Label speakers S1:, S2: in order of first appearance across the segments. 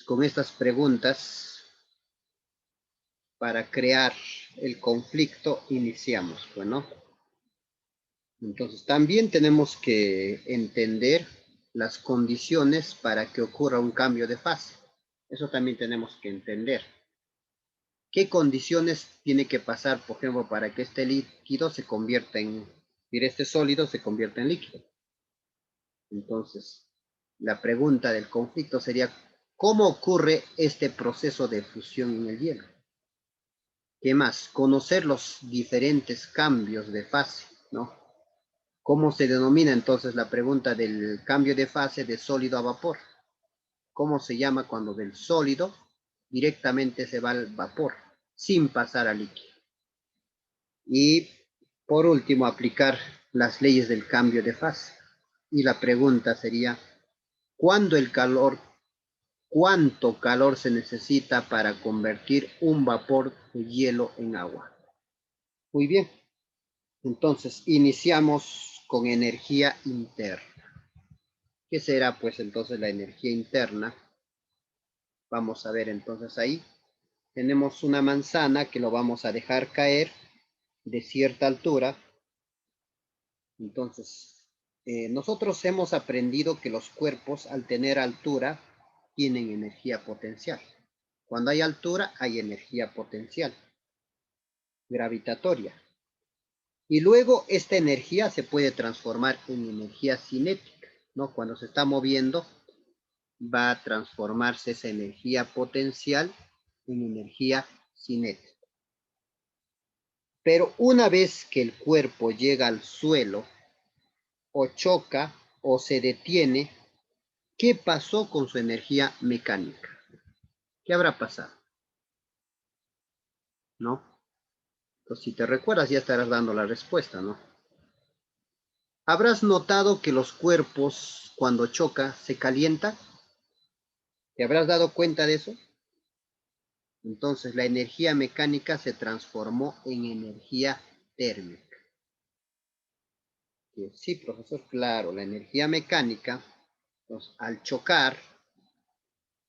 S1: con estas preguntas para crear el conflicto iniciamos, bueno. Entonces también tenemos que entender las condiciones para que ocurra un cambio de fase. Eso también tenemos que entender. ¿Qué condiciones tiene que pasar, por ejemplo, para que este líquido se convierta en, este sólido se convierta en líquido? Entonces, la pregunta del conflicto sería, ¿cómo ocurre este proceso de fusión en el hielo? ¿Qué más? Conocer los diferentes cambios de fase, ¿no? ¿Cómo se denomina entonces la pregunta del cambio de fase de sólido a vapor? ¿Cómo se llama cuando del sólido directamente se va al vapor, sin pasar al líquido? Y por último, aplicar las leyes del cambio de fase. Y la pregunta sería, ¿cuándo el calor, cuánto calor se necesita para convertir un vapor de hielo en agua? Muy bien, entonces iniciamos con energía interna. ¿Qué será pues entonces la energía interna? Vamos a ver entonces ahí. Tenemos una manzana que lo vamos a dejar caer de cierta altura. Entonces, nosotros hemos aprendido que los cuerpos al tener altura tienen energía potencial. Cuando hay altura hay energía potencial, gravitatoria. Y luego esta energía se puede transformar en energía cinética, ¿no? Cuando se está moviendo va a transformarse esa energía potencial en energía cinética. Pero una vez que el cuerpo llega al suelo, o choca, o se detiene, ¿qué pasó con su energía mecánica? ¿Qué habrá pasado? ¿No? Entonces, si te recuerdas, ya estarás dando la respuesta, ¿no? ¿Habrás notado que los cuerpos, cuando choca, se calientan? ¿Te habrás dado cuenta de eso? Entonces, la energía mecánica se transformó en energía térmica. Sí, profesor, claro, la energía mecánica, pues, al chocar,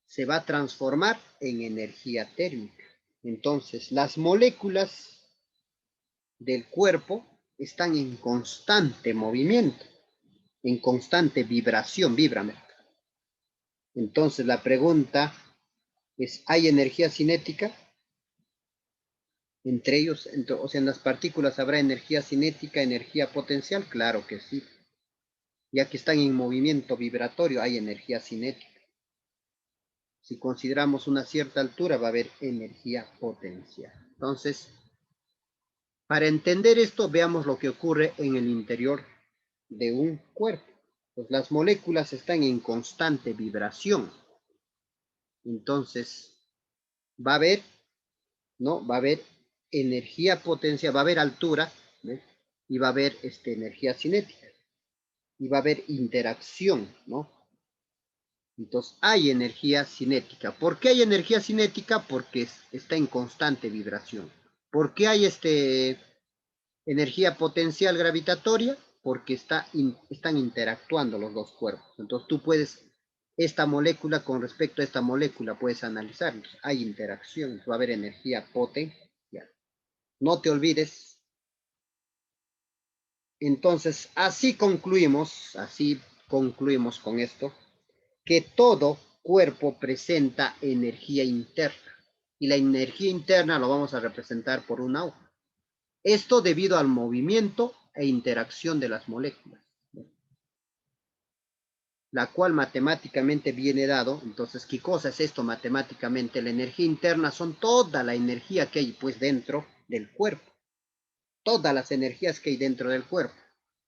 S1: se va a transformar en energía térmica. Entonces, las moléculas del cuerpo están en constante movimiento, en constante vibración, vibran. Entonces, la pregunta es, ¿hay energía cinética? Entre ellos, o sea, en las partículas habrá energía cinética, energía potencial, claro que sí. Ya que están en movimiento vibratorio, hay energía cinética. Si consideramos una cierta altura, va a haber energía potencial. Entonces, para entender esto, veamos lo que ocurre en el interior de un cuerpo. Pues las moléculas están en constante vibración. Entonces, va a haber, ¿no? Va a haber energía potencial, va a haber altura, ¿ves? Y va a haber energía cinética. Y va a haber interacción, ¿no? Entonces, hay energía cinética. ¿Por qué hay energía cinética? Porque está en constante vibración. ¿Por qué hay energía potencial gravitatoria? Porque están interactuando los dos cuerpos. Entonces, tú puedes, esta molécula con respecto a esta molécula, puedes analizar. Hay interacción, va a haber energía potencial. No te olvides. Entonces, así concluimos con esto, que todo cuerpo presenta energía interna y la energía interna lo vamos a representar por un agua. Esto debido al movimiento e interacción de las moléculas, la cual matemáticamente viene dado. Entonces, ¿qué cosa es esto matemáticamente? La energía interna son toda la energía que hay pues dentro del cuerpo, todas las energías que hay dentro del cuerpo.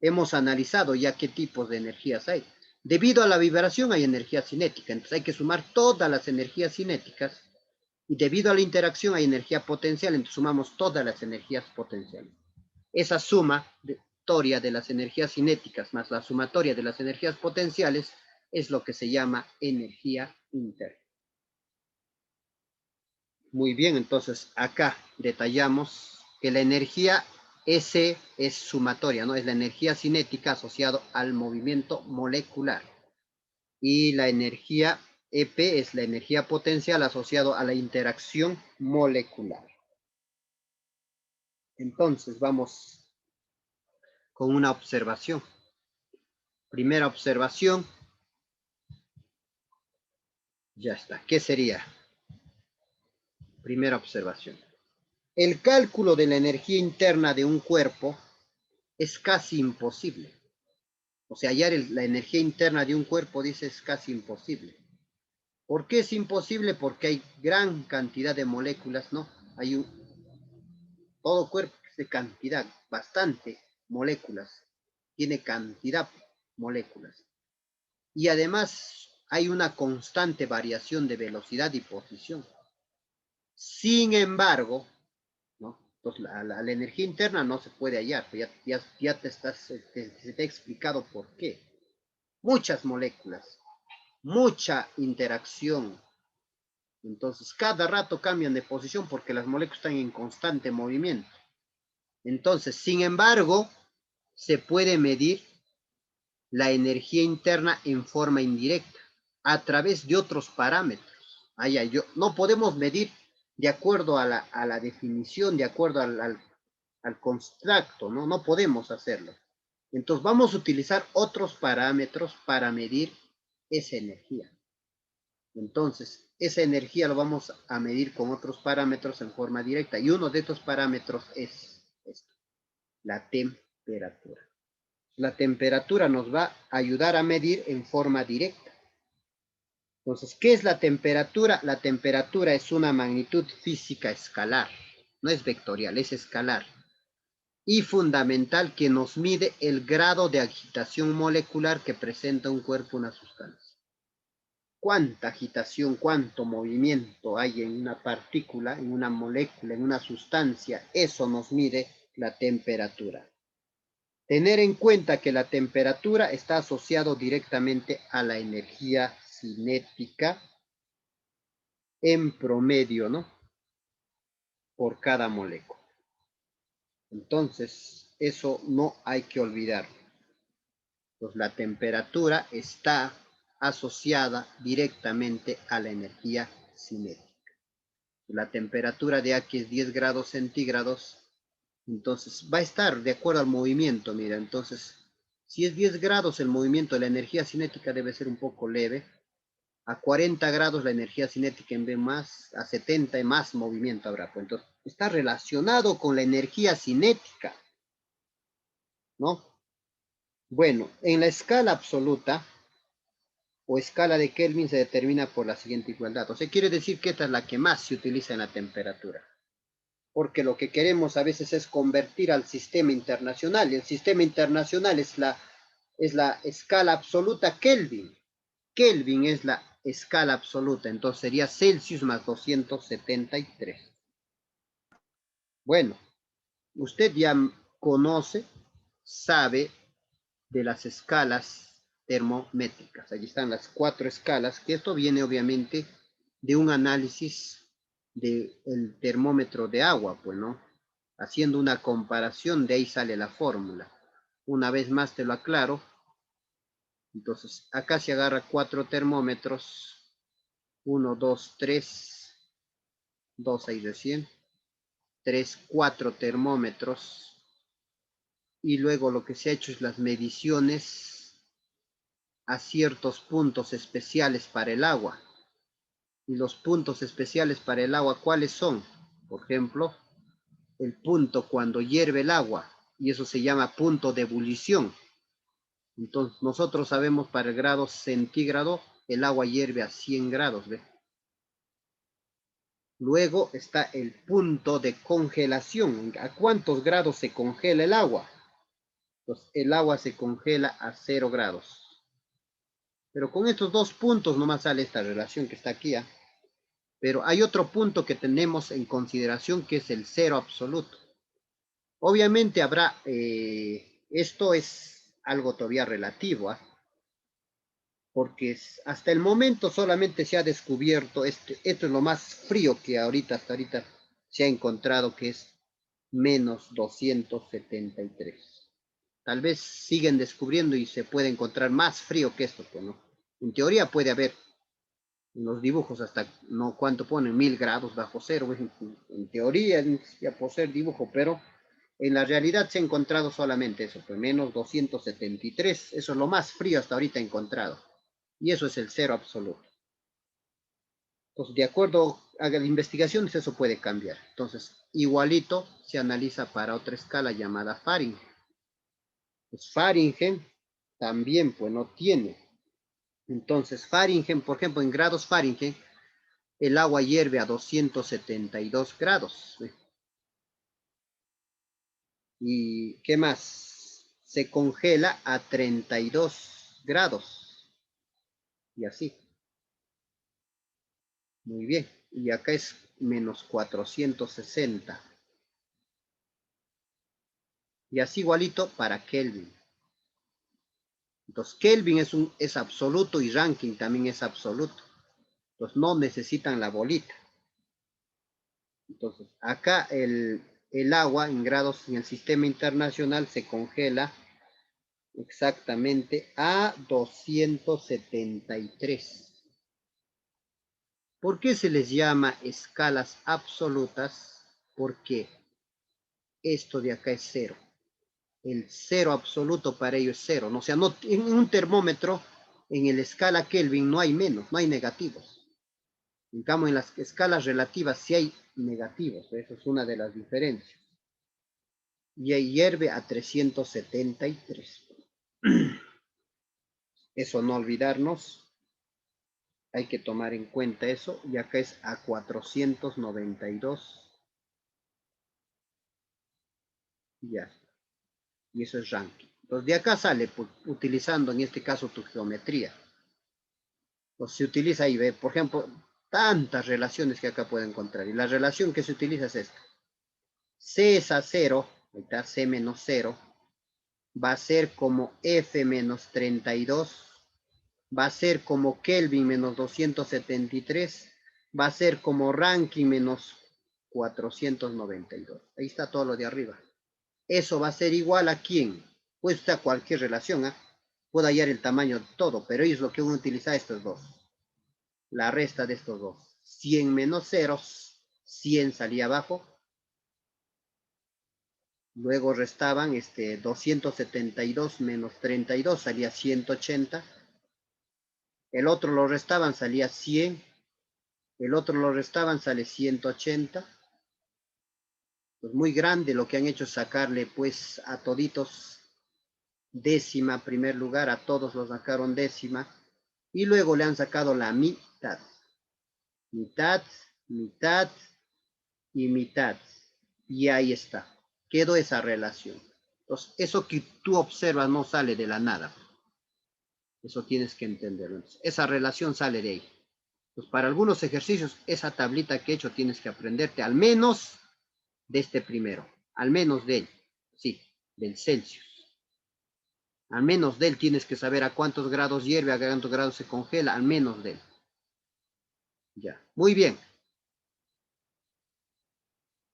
S1: Hemos analizado ya qué tipos de energías hay. Debido a la vibración hay energía cinética, entonces hay que sumar todas las energías cinéticas y debido a la interacción hay energía potencial, entonces sumamos todas las energías potenciales. Esa sumatoria de las energías cinéticas más la sumatoria de las energías potenciales es lo que se llama energía interna. Muy bien, entonces acá detallamos que la energía S es sumatoria, ¿no? Es la energía cinética asociada al movimiento molecular. Y la energía EP es la energía potencial asociado a la interacción molecular. Entonces, vamos con una observación. Primera observación. Ya está. ¿Qué sería? Primera observación. El cálculo de la energía interna de un cuerpo es casi imposible. O sea, hallar la energía interna de un cuerpo, dice, es casi imposible. ¿Por qué es imposible? Porque hay gran cantidad de moléculas, ¿no? Todo cuerpo es de cantidad, bastante moléculas. Tiene cantidad de moléculas. Y además hay una constante variación de velocidad y posición. Sin embargo, ¿no? Entonces, la energía interna no se puede hallar, ya se te ha explicado por qué. Muchas moléculas, mucha interacción. Entonces, cada rato cambian de posición porque las moléculas están en constante movimiento. Entonces, sin embargo, se puede medir la energía interna en forma indirecta a través de otros parámetros. No podemos medir de acuerdo a la definición, de acuerdo al constructo, ¿no? No podemos hacerlo. Entonces vamos a utilizar otros parámetros para medir esa energía. Entonces, esa energía lo vamos a medir con otros parámetros en forma directa. Y uno de estos parámetros es esto, la temperatura. La temperatura nos va a ayudar a medir en forma directa. Entonces, ¿qué es la temperatura? La temperatura es una magnitud física escalar, no es vectorial, es escalar. Y fundamental que nos mide el grado de agitación molecular que presenta un cuerpo, una sustancia. Cuánta agitación, cuánto movimiento hay en una partícula, en una molécula, en una sustancia, eso nos mide la temperatura. Tener en cuenta que la temperatura está asociado directamente a la energía cinética en promedio, ¿no? Por cada molécula. Entonces, eso no hay que olvidar. Pues la temperatura está asociada directamente a la energía cinética. La temperatura de aquí es 10 grados centígrados, entonces va a estar de acuerdo al movimiento, mira, entonces si es 10 grados el movimiento de la energía cinética debe ser un poco leve, a 40 grados la energía cinética en vez más, a 70 y más movimiento habrá, pues entonces está relacionado con la energía cinética, ¿no? Bueno, en la escala absoluta o escala de Kelvin se determina por la siguiente igualdad, o sea, quiere decir que esta es la que más se utiliza en la temperatura. Porque lo que queremos a veces es convertir al sistema internacional, y el sistema internacional es la escala absoluta Kelvin. Kelvin es la escala absoluta, entonces sería Celsius más 273. Bueno, usted ya conoce, sabe de las escalas termométricas. Allí están las 4 escalas, que esto viene obviamente de un análisis del termómetro de agua, pues, ¿no? Haciendo una comparación, de ahí sale la fórmula. Una vez más te lo aclaro. Entonces, acá se agarra 4 termómetros. 1, 2, 3, 2 ahí recién. 3, 4 termómetros. Y luego lo que se ha hecho es las mediciones a ciertos puntos especiales para el agua. Y los puntos especiales para el agua, ¿cuáles son? Por ejemplo, el punto cuando hierve el agua, y eso se llama punto de ebullición. Entonces, nosotros sabemos para el grado centígrado, el agua hierve a 100 grados, ¿ve? Luego está el punto de congelación. ¿A cuántos grados se congela el agua? Pues el agua se congela a 0 grados. Pero con estos dos puntos nomás sale esta relación que está aquí, ¿eh? Pero hay otro punto que tenemos en consideración que es el cero absoluto. Obviamente habrá, esto es algo todavía relativo, ¿eh? Porque hasta el momento solamente se ha descubierto, esto es lo más frío que hasta ahorita se ha encontrado, que es menos 273. Tal vez siguen descubriendo y se puede encontrar más frío que esto, pues, ¿no? En teoría puede haber, En los dibujos hasta, no cuánto ponen, 1000 grados bajo cero, en teoría, ya por ser dibujo, pero en la realidad se ha encontrado solamente eso, pues menos 273, eso es lo más frío hasta ahorita encontrado. Y eso es el cero absoluto. Entonces, de acuerdo a las investigaciones, eso puede cambiar. Entonces, igualito se analiza para otra escala llamada Fahrenheit. Pues Fahrenheit también, pues no tiene. Entonces, Fahrenheit, por ejemplo, en grados Fahrenheit, el agua hierve a 272 grados. ¿Y qué más? Se congela a 32 grados. Y así. Muy bien. Y acá es menos 460. Y así igualito para Kelvin. Entonces, Kelvin es absoluto y Rankine también es absoluto. Entonces, no necesitan la bolita. Entonces, acá el agua en grados en el sistema internacional se congela exactamente a 273. ¿Por qué se les llama escalas absolutas? Porque esto de acá es cero. El cero absoluto para ello es cero. ¿No? O sea, no, en un termómetro, en la escala Kelvin no hay menos, no hay negativos. En cambio, en las escalas relativas sí hay negativos. Esa es una de las diferencias. Y ahí hierve a 373. Eso no olvidarnos. Hay que tomar en cuenta eso. Y acá es a 492. Ya. Y eso es Rankine. Entonces, de acá sale, pues, utilizando en este caso tu geometría. Pues se utiliza ahí, ve, por ejemplo, tantas relaciones que acá puedo encontrar. Y la relación que se utiliza es esta. C es a 0, ahí está, C menos 0, va a ser como F menos 32, va a ser como Kelvin menos 273, va a ser como Rankine menos 492. Ahí está todo lo de arriba. Eso va a ser igual a quién. Puede estar cualquier relación, ¿eh? Puedo hallar el tamaño de todo, pero ellos lo que van a utilizar estos dos. La resta de estos dos. 100 menos ceros, 100 salía abajo. Luego restaban 272 menos 32, salía 180. El otro lo restaban, salía 100. El otro lo restaban, sale 180. Pues muy grande, lo que han hecho es sacarle pues a toditos décima, primer lugar, a todos los sacaron décima. Y luego le han sacado la mitad. Mitad, mitad y mitad. Y ahí está. Quedó esa relación. Entonces, eso que tú observas no sale de la nada. Eso tienes que entenderlo. Entonces, esa relación sale de ahí. Pues para algunos ejercicios, esa tablita que he hecho tienes que aprenderte al menos de este primero. Al menos de él. Sí, del Celsius. Al menos de él tienes que saber a cuántos grados hierve, a cuántos grados se congela. Al menos de él. Ya. Muy bien.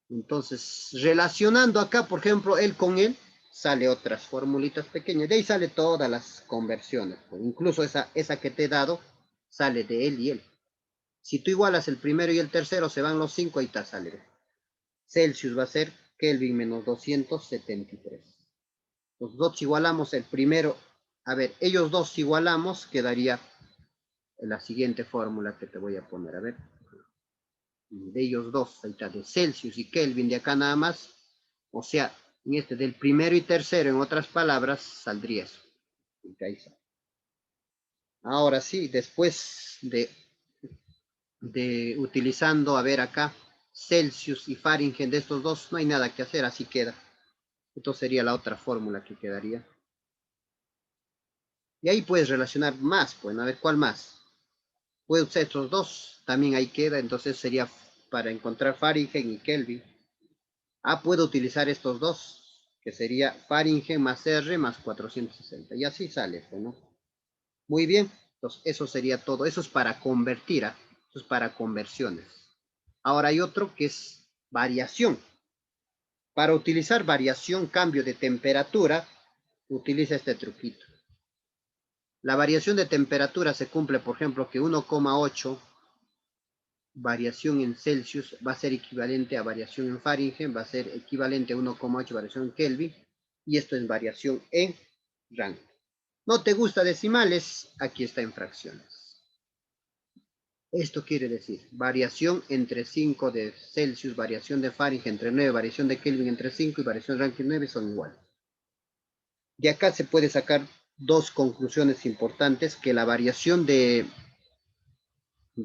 S1: Entonces, relacionando acá, por ejemplo, él con él, sale otras formulitas pequeñas. De ahí sale todas las conversiones. Pues, incluso esa que te he dado, sale de él y él. Si tú igualas el primero y el tercero, se van los 5, ahí está, sale. Celsius va a ser Kelvin menos 273. Los dos igualamos el primero. A ver, ellos dos igualamos, quedaría la siguiente fórmula que te voy a poner. A ver, de ellos dos, ahí está, de Celsius y Kelvin, de acá nada más. O sea, en este del primero y tercero, en otras palabras, saldría eso. Ahora sí, después de utilizando, a ver acá, Celsius y Fahrenheit de estos dos, no hay nada que hacer, así queda. Esto sería la otra fórmula que quedaría. Y ahí puedes relacionar más, pues, a ver, ¿cuál más? Puedes usar estos dos, también ahí queda, entonces sería para encontrar Fahrenheit y Kelvin. Puedo utilizar estos dos, que sería Fahrenheit más R más 460. Y así sale, ¿no? Muy bien, entonces eso sería todo. Eso es para convertir, eso es para conversiones. Ahora hay otro que es variación. Para utilizar variación, cambio de temperatura, utiliza este truquito. La variación de temperatura se cumple, por ejemplo, que 1,8 variación en Celsius va a ser equivalente a variación en Fahrenheit, va a ser equivalente a 1,8 variación en Kelvin, y esto es variación en Rankine. ¿No te gusta decimales? Aquí está en fracciones. Esto quiere decir variación entre 5 de Celsius, variación de Fahrenheit entre 9, variación de Kelvin entre 5 y variación de Rankine 9 son iguales. De acá se puede sacar dos conclusiones importantes, que la variación de,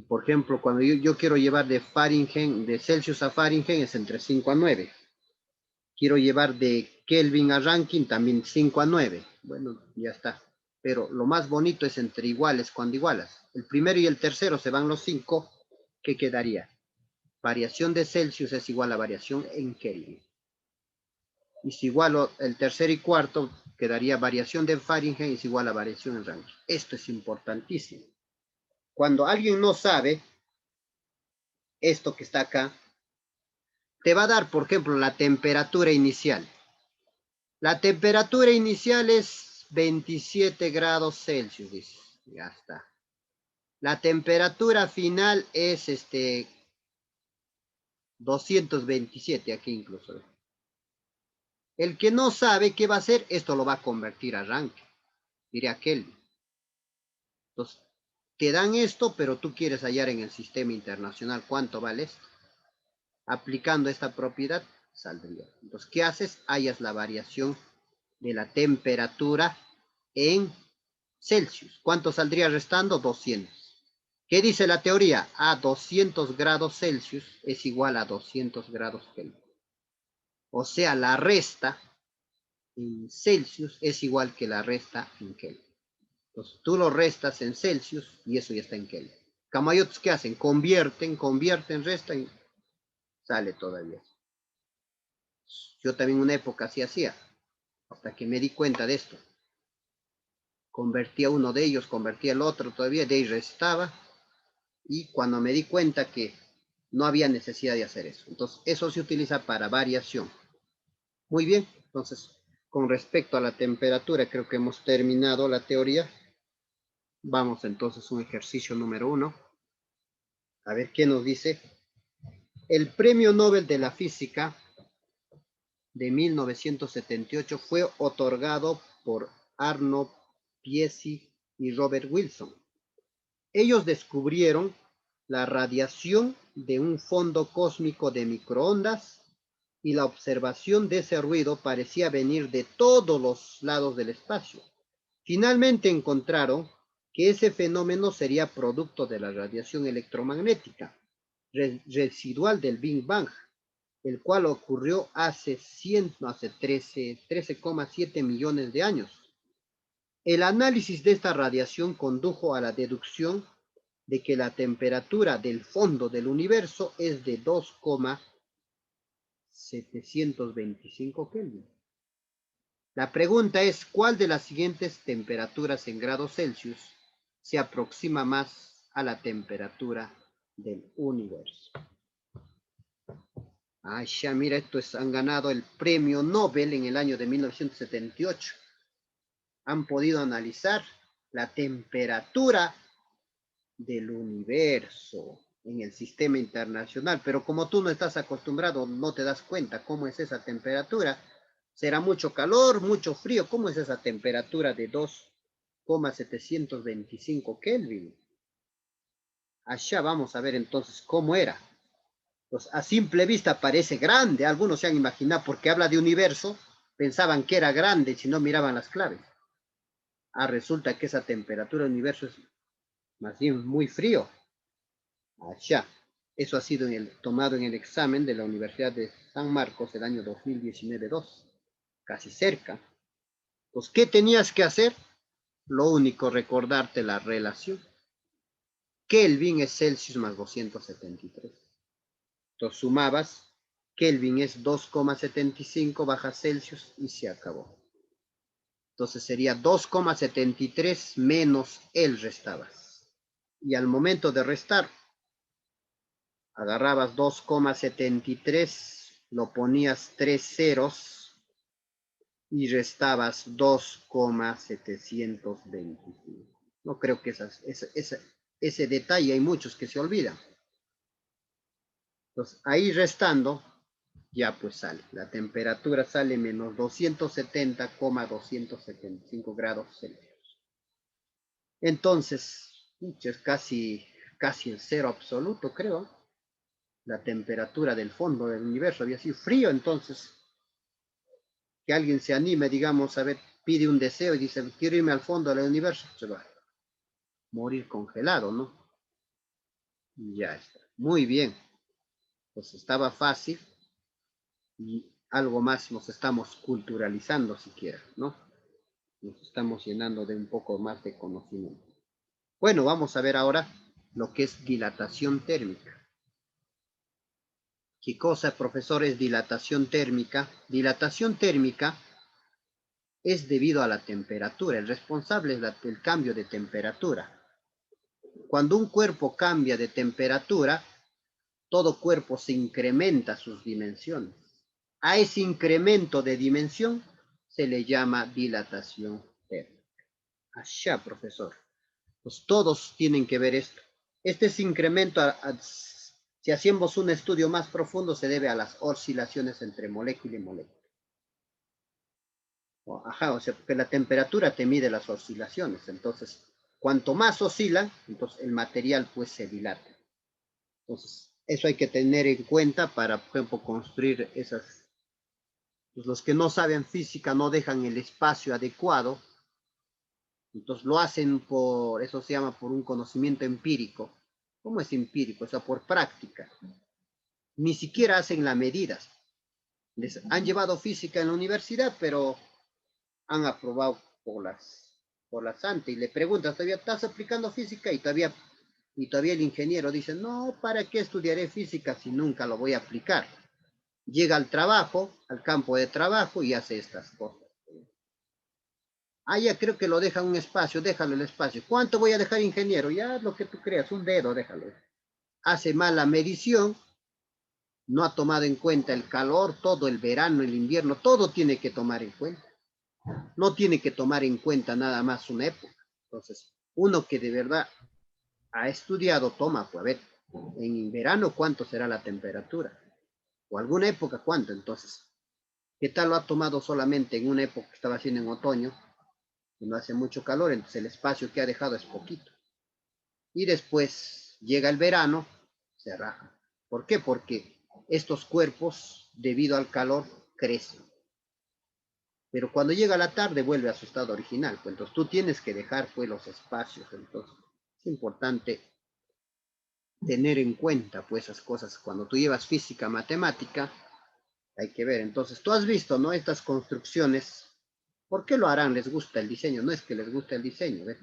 S1: por ejemplo, cuando yo quiero llevar de Fahrenheit, de Celsius a Fahrenheit es entre 5 a 9. Quiero llevar de Kelvin a Rankine también 5 a 9. Bueno, ya está. Pero lo más bonito es entre iguales cuando igualas. El primero y el tercero se van los 5. ¿Qué quedaría? Variación de Celsius es igual a variación en Kelvin. Y si igualo el tercero y cuarto, quedaría variación de Fahrenheit es igual a variación en Rankine. Esto es importantísimo. Cuando alguien no sabe esto que está acá, te va a dar, por ejemplo, la temperatura inicial. La temperatura inicial es 27 grados Celsius, dice. Ya está. La temperatura final es 227, aquí incluso. El que no sabe qué va a hacer, esto lo va a convertir a Rankine. Diré a Kelvin. Entonces, te dan esto, pero tú quieres hallar en el sistema internacional cuánto vale esto. Aplicando esta propiedad, saldría. Entonces, ¿qué haces? Hallas la variación de la temperatura en Celsius. ¿Cuánto saldría restando? 200. ¿Qué dice la teoría? A 200 grados Celsius es igual a 200 grados Kelvin. O sea, la resta en Celsius es igual que la resta en Kelvin. Entonces, tú lo restas en Celsius y eso ya está en Kelvin. Camayotes, ¿qué hacen? Convierten, restan y sale todavía. Yo también una época así hacía, hasta que me di cuenta de esto. Convertía uno de ellos, convertía el otro todavía, de ahí restaba. Y cuando me di cuenta que no había necesidad de hacer eso. Entonces, eso se utiliza para variación. Muy bien, entonces, con respecto a la temperatura, creo que hemos terminado la teoría. Vamos entonces a un ejercicio número 1. A ver qué nos dice. El Premio Nobel de la Física de 1978 fue otorgado por Arnold Piesi y Robert Wilson. Ellos descubrieron la radiación de un fondo cósmico de microondas y la observación de ese ruido parecía venir de todos los lados del espacio. Finalmente encontraron que ese fenómeno sería producto de la radiación electromagnética residual del Big Bang, el cual ocurrió hace 13,7 millones de años. El análisis de esta radiación condujo a la deducción de que la temperatura del fondo del universo es de 2,725 Kelvin. La pregunta es, ¿cuál de las siguientes temperaturas en grados Celsius se aproxima más a la temperatura del universo? Ah, ya mira, han ganado el premio Nobel en el año de 1978. Han podido analizar la temperatura del universo en el sistema internacional, pero como tú no estás acostumbrado, no te das cuenta cómo es esa temperatura. ¿Será mucho calor, mucho frío? ¿Cómo es esa temperatura de 2,725 Kelvin? Allá vamos a ver entonces cómo era. Pues a simple vista parece grande, algunos se han imaginado, porque habla de universo, pensaban que era grande si no miraban las claves. Ah, resulta que esa temperatura del universo es más bien muy frío. Allá. Eso ha sido tomado en el examen de la Universidad de San Marcos el año 2019-2, casi cerca. Pues, ¿qué tenías que hacer? Lo único, recordarte la relación. Kelvin es Celsius más 273. Entonces sumabas, Kelvin es 2,75 baja Celsius y se acabó. Entonces sería 2,73 menos el restabas. Y al momento de restar, agarrabas 2,73, lo ponías 3 ceros y restabas 2,725. No creo que ese detalle hay muchos que se olvidan. Entonces, ahí restando, ya pues sale. La temperatura sale menos 270,275 grados Celsius. Entonces, es casi el cero absoluto, creo. La temperatura del fondo del universo había sido frío, entonces que alguien se anime, digamos, a ver, pide un deseo y dice, quiero irme al fondo del universo, se va a morir congelado, ¿no? Ya está. Muy bien. Pues estaba fácil y algo más nos estamos culturalizando siquiera, ¿no? Nos estamos llenando de un poco más de conocimiento. Bueno, vamos a ver ahora lo que es dilatación térmica. ¿Qué cosa, profesor, es dilatación térmica? Dilatación térmica es debido a la temperatura. El responsable es el cambio de temperatura. Cuando un cuerpo cambia de temperatura, todo cuerpo se incrementa sus dimensiones. A ese incremento de dimensión se le llama dilatación térmica. Allá, profesor. Pues todos tienen que ver esto. Este es incremento, si hacemos un estudio más profundo, se debe a las oscilaciones entre molécula y molécula. Ajá, o sea, porque la temperatura te mide las oscilaciones. Entonces, cuanto más oscila, entonces el material pues se dilata. Entonces, eso hay que tener en cuenta para, por ejemplo, construir esas. Pues los que no saben física no dejan el espacio adecuado, entonces lo hacen eso se llama por un conocimiento empírico. ¿Cómo es empírico? O sea, por práctica. Ni siquiera hacen las medidas. Les han llevado física en la universidad, pero han aprobado por las antes. Y le preguntas, ¿todavía estás aplicando física? Y todavía el ingeniero dice, no, ¿para qué estudiaré física si nunca lo voy a aplicar? Llega al trabajo, al campo de trabajo y hace estas cosas. Ya creo que lo deja un espacio, déjalo el espacio. ¿Cuánto voy a dejar, ingeniero? Ya lo que tú creas, un dedo, déjalo. Hace mala medición, no ha tomado en cuenta el calor, todo el verano, el invierno, todo tiene que tomar en cuenta. No tiene que tomar en cuenta nada más una época. Entonces, uno que de verdad ha estudiado, toma, pues a ver, en verano cuánto será la temperatura, o alguna época cuánto. Entonces, ¿qué tal lo ha tomado solamente en una época que estaba haciendo en otoño, que no hace mucho calor? Entonces el espacio que ha dejado es poquito. Y después llega el verano, se raja. ¿Por qué? Porque estos cuerpos, debido al calor, crecen. Pero cuando llega la tarde vuelve a su estado original. Pues entonces tú tienes que dejar pues los espacios. Entonces es importante tener en cuenta pues esas cosas. Cuando tú llevas física, matemática, hay que ver. Entonces tú has visto, ¿no? Estas construcciones. ¿Por qué lo harán? Les gusta el diseño. No es que les guste el diseño. ¿Ves?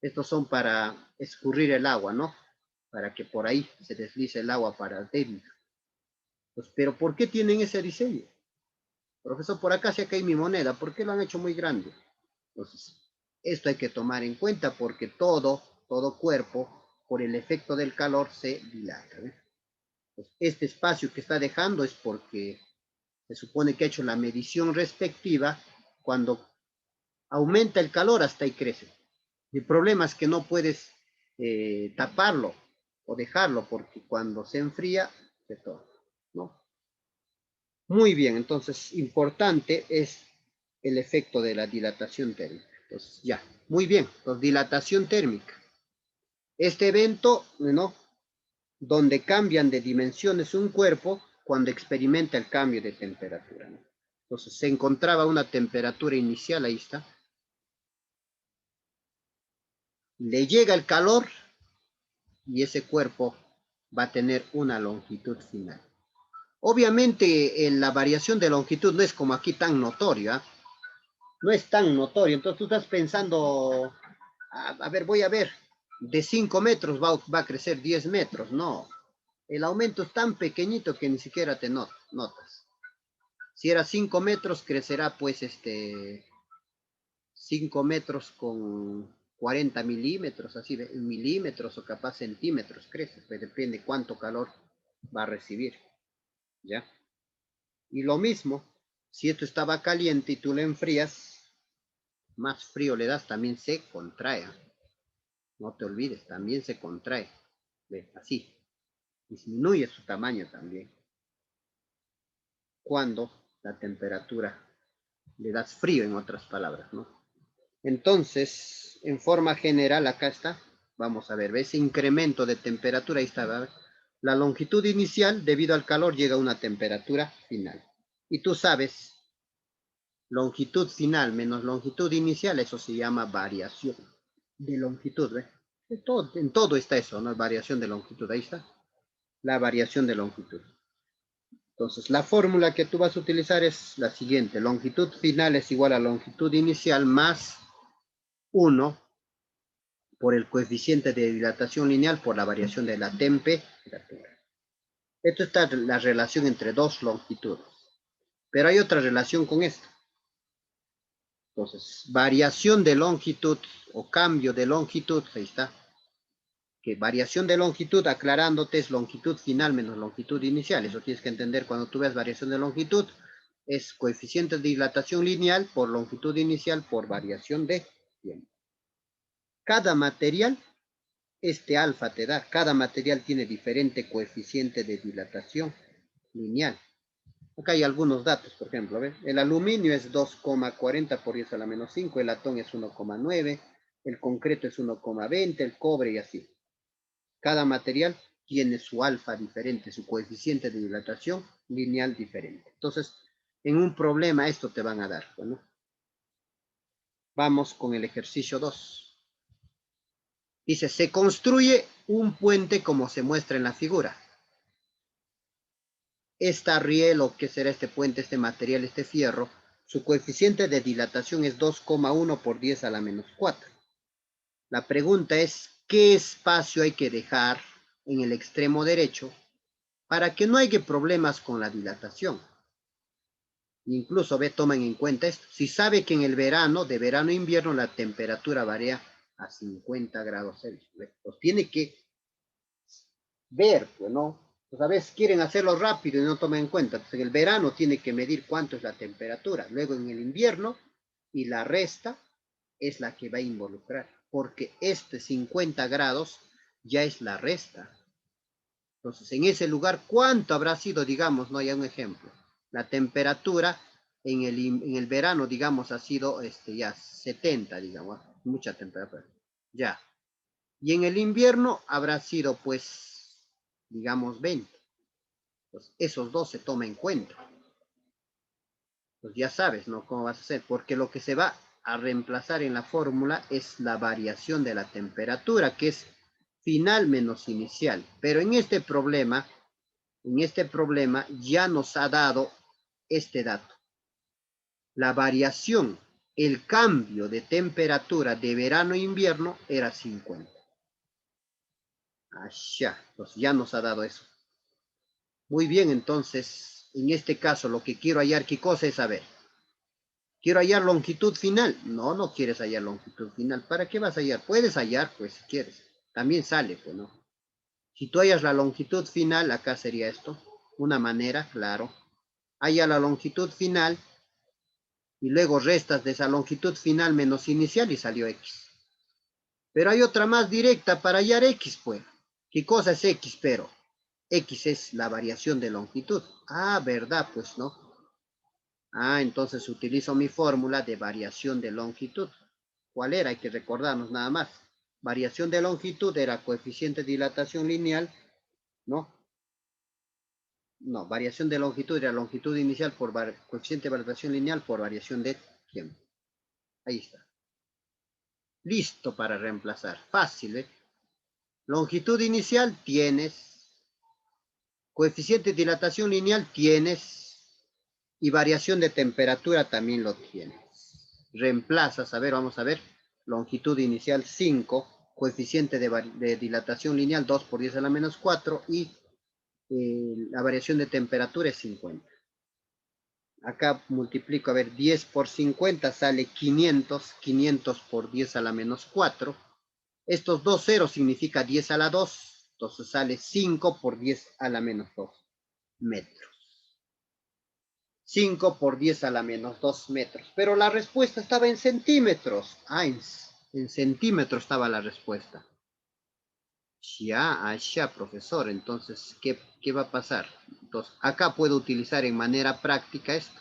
S1: Estos son para escurrir el agua, ¿no? Para que por ahí se deslice el agua para dentro. Pues, pero ¿por qué tienen ese diseño? Profesor, por acá se cae mi moneda. ¿Por qué lo han hecho muy grande? Entonces, esto hay que tomar en cuenta porque todo cuerpo, por el efecto del calor, se dilata. ¿Ves? Pues este espacio que está dejando es porque se supone que ha hecho la medición respectiva. Cuando aumenta el calor, hasta ahí crece. El problema es que no puedes taparlo o dejarlo porque cuando se enfría, se toma, ¿no? Muy bien, entonces importante es el efecto de la dilatación térmica. Entonces, ya, muy bien, entonces dilatación térmica. Este evento, ¿no? Donde cambian de dimensiones un cuerpo cuando experimenta el cambio de temperatura, ¿no? Entonces se encontraba una temperatura inicial, ahí está. Le llega el calor y ese cuerpo va a tener una longitud final. Obviamente la variación de longitud no es como aquí tan notoria, no es tan notorio. Entonces tú estás pensando, a ver, voy a ver, de 5 metros va a crecer 10 metros. No, el aumento es tan pequeñito que ni siquiera te notas. Si era 5 metros, crecerá pues 5 metros con 40 milímetros, así, milímetros o capaz centímetros crece, pues depende cuánto calor va a recibir, ¿ya? Y lo mismo, si esto estaba caliente y tú lo enfrías, más frío le das, también se contrae. No te olvides, también se contrae. ¿Ve? Así. Disminuye su tamaño también. Cuando la temperatura le das frío, en otras palabras, ¿no? Entonces, en forma general, acá está. Vamos a ver, ¿ves? Incremento de temperatura, ahí está. ¿Verdad? La longitud inicial, debido al calor, llega a una temperatura final. Y tú sabes, longitud final menos longitud inicial, eso se llama variación de longitud, ¿ves? En todo está eso, ¿no? Variación de longitud, ahí está. La variación de longitud. Entonces, la fórmula que tú vas a utilizar es la siguiente. Longitud final es igual a longitud inicial más 1 por el coeficiente de dilatación lineal por la variación de la temperatura. Esto está la relación entre dos longitudes. Pero hay otra relación con esto. Entonces, variación de longitud o cambio de longitud, ahí está. Que variación de longitud, aclarándote, es longitud final menos longitud inicial. Eso tienes que entender cuando tú ves variación de longitud. Es coeficiente de dilatación lineal por longitud inicial por variación de tiempo. Cada material, este alfa te da, cada material tiene diferente coeficiente de dilatación lineal. Acá hay algunos datos, por ejemplo, ¿ves? El aluminio es 2,40 por 10 a la menos 5, el latón es 1,9, el concreto es 1,20, el cobre y así. Cada material tiene su alfa diferente, su coeficiente de dilatación lineal diferente. Entonces, en un problema esto te van a dar. Bueno, vamos con el ejercicio 2. Dice, se construye un puente como se muestra en la figura. Esta riel, o qué será este puente, este material, este fierro, su coeficiente de dilatación es 2,1 por 10 a la menos 4. La pregunta es, ¿qué espacio hay que dejar en el extremo derecho para que no haya problemas con la dilatación? Incluso tomen en cuenta esto. Si sabe que en el verano, de verano a invierno, la temperatura varía a 50 grados Celsius. Pues tiene que ver, pues, ¿no? Pues a veces quieren hacerlo rápido y no toman en cuenta. Pues en el verano tiene que medir cuánto es la temperatura. Luego en el invierno, y la resta es la que va a involucrar. Porque este 50 grados ya es la resta. Entonces, en ese lugar, ¿cuánto habrá sido, digamos, no? Ya un ejemplo. La temperatura en el verano, digamos, ha sido ya 70, digamos, mucha temperatura. Ya. Y en el invierno habrá sido, pues, digamos, 20. Pues esos dos se toman en cuenta. Pues ya sabes, ¿no? ¿Cómo vas a hacer? Porque lo que se va a reemplazar en la fórmula es la variación de la temperatura, que es final menos inicial. Pero en este problema ya nos ha dado este dato. La variación, el cambio de temperatura de verano a invierno era 50. Allá, pues ya nos ha dado eso. Muy bien, entonces, en este caso lo que quiero hallar, ¿qué cosa es saber? ¿Quiero hallar longitud final? No, no quieres hallar longitud final. ¿Para qué vas a hallar? Puedes hallar, pues, si quieres. También sale, pues, ¿no? Si tú hallas la longitud final, acá sería esto. Una manera, claro. Halla la longitud final y luego restas de esa longitud final menos inicial y salió X. Pero hay otra más directa para hallar X, pues. ¿Qué cosa es X, pero? X es la variación de longitud. Ah, ¿verdad? Pues no. Ah, entonces utilizo mi fórmula de variación de longitud. ¿Cuál era? Hay que recordarnos nada más. Variación de longitud era coeficiente de dilatación lineal, ¿no? No, variación de longitud era longitud inicial por coeficiente de dilatación lineal por variación de tiempo. Ahí está. Listo para reemplazar. Fácil, ¿eh? Longitud inicial tienes. Coeficiente de dilatación lineal tienes. Y variación de temperatura también lo tienes. Reemplazas, a ver, vamos a ver. Longitud inicial 5. Coeficiente de dilatación lineal 2 por 10 a la menos 4. Y la variación de temperatura es 50. Acá multiplico, a ver, 10 por 50 sale 500. 500 por 10 a la menos 4. Estos dos ceros significa 10 a la 2, entonces sale 5 por 10 a la menos 2 metros. 5 por 10 a la menos 2 metros. Pero la respuesta estaba en centímetros. En centímetros estaba la respuesta. Ya, profesor. Entonces, ¿qué va a pasar? Entonces, acá puedo utilizar en manera práctica esto.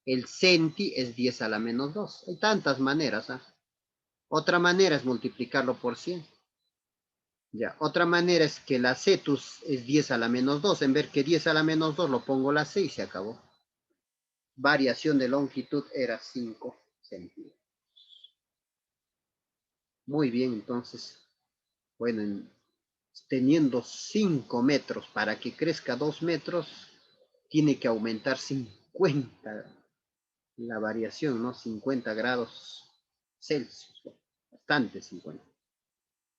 S1: El centi es 10 a la menos 2. Hay tantas maneras. ¿Ah? Otra manera es multiplicarlo por 100. Ya, otra manera es que la cetus es 10 a la menos 2. En vez que 10 a la menos 2 lo pongo la 6 y se acabó. Variación de longitud era 5 centímetros. Muy bien, entonces, bueno, teniendo 5 metros para que crezca 2 metros, tiene que aumentar 50 la variación, ¿no? 50 grados Celsius. Bastante 50.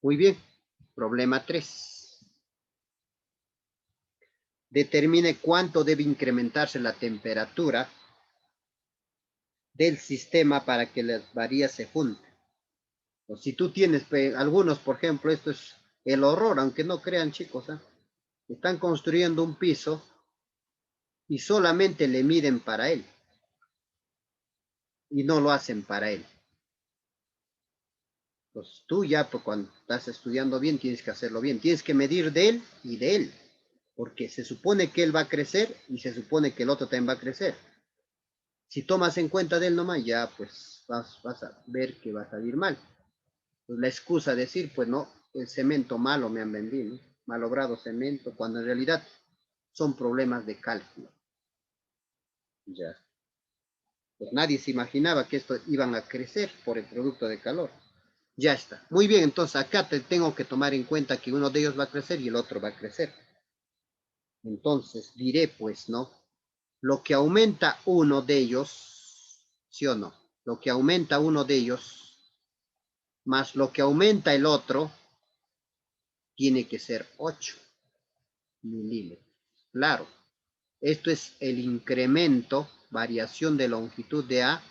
S1: Muy bien. Problema 3. Determine cuánto debe incrementarse la temperatura del sistema para que las varillas se junten. O si tú tienes, algunos, por ejemplo, esto es el horror, aunque no crean chicos, ¿eh? Están construyendo un piso y solamente le miden para él y no lo hacen para él. Pues tú ya pues, cuando estás estudiando bien tienes que hacerlo bien, tienes que medir de él y de él, porque se supone que él va a crecer y se supone que el otro también va a crecer. Si tomas en cuenta de él nomás, ya pues vas a ver que va a salir mal. Pues la excusa de decir, pues no, el cemento malo me han vendido, ¿no? Malobrado cemento, cuando en realidad son problemas de cálculo. Ya. Pues nadie se imaginaba que esto iban a crecer por el producto de calor. Ya está. Muy bien, entonces acá tengo que tomar en cuenta que uno de ellos va a crecer y el otro va a crecer. Entonces diré, pues, ¿no? Lo que aumenta uno de ellos, ¿sí o no? Lo que aumenta uno de ellos, más lo que aumenta el otro, tiene que ser 8 milímetros. Claro, esto es el incremento, variación de longitud de A,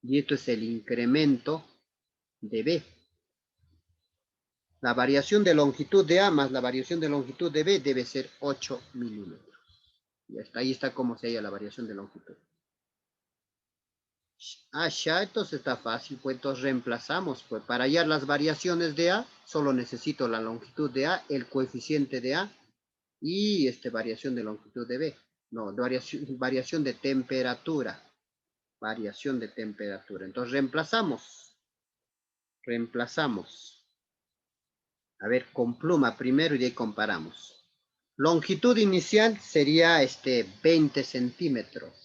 S1: y esto es el incremento de B. La variación de longitud de A más la variación de longitud de B debe ser 8 milímetros. Ya está, ahí está cómo se halla la variación de longitud. Ya, entonces está fácil, pues entonces reemplazamos. Pues para hallar las variaciones de A, solo necesito la longitud de A, el coeficiente de A y variación de longitud de B. No, variación de temperatura. Variación de temperatura. Entonces reemplazamos. A ver, con pluma primero y de ahí comparamos. Longitud inicial sería 20 centímetros.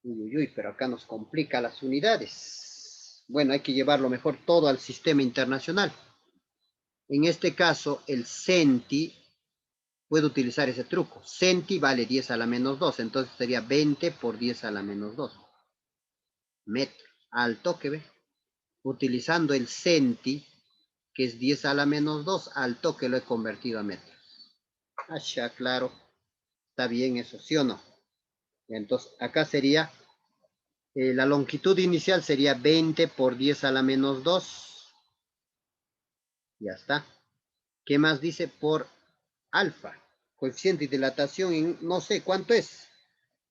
S1: Uy, pero acá nos complica las unidades. Bueno, hay que llevarlo mejor todo al sistema internacional. En este caso, el centi, puedo utilizar ese truco. Centi vale 10 a la menos 2, entonces sería 20 por 10 a la menos 2. Metro, al toque, ¿ve? Utilizando el centi, que es 10 a la menos 2, al toque lo he convertido a metros. Ya, claro. Está bien eso, ¿sí o no? Entonces, acá sería, la longitud inicial sería 20 por 10 a la menos 2. Ya está. ¿Qué más dice? Por alfa. Coeficiente de dilatación en no sé cuánto es.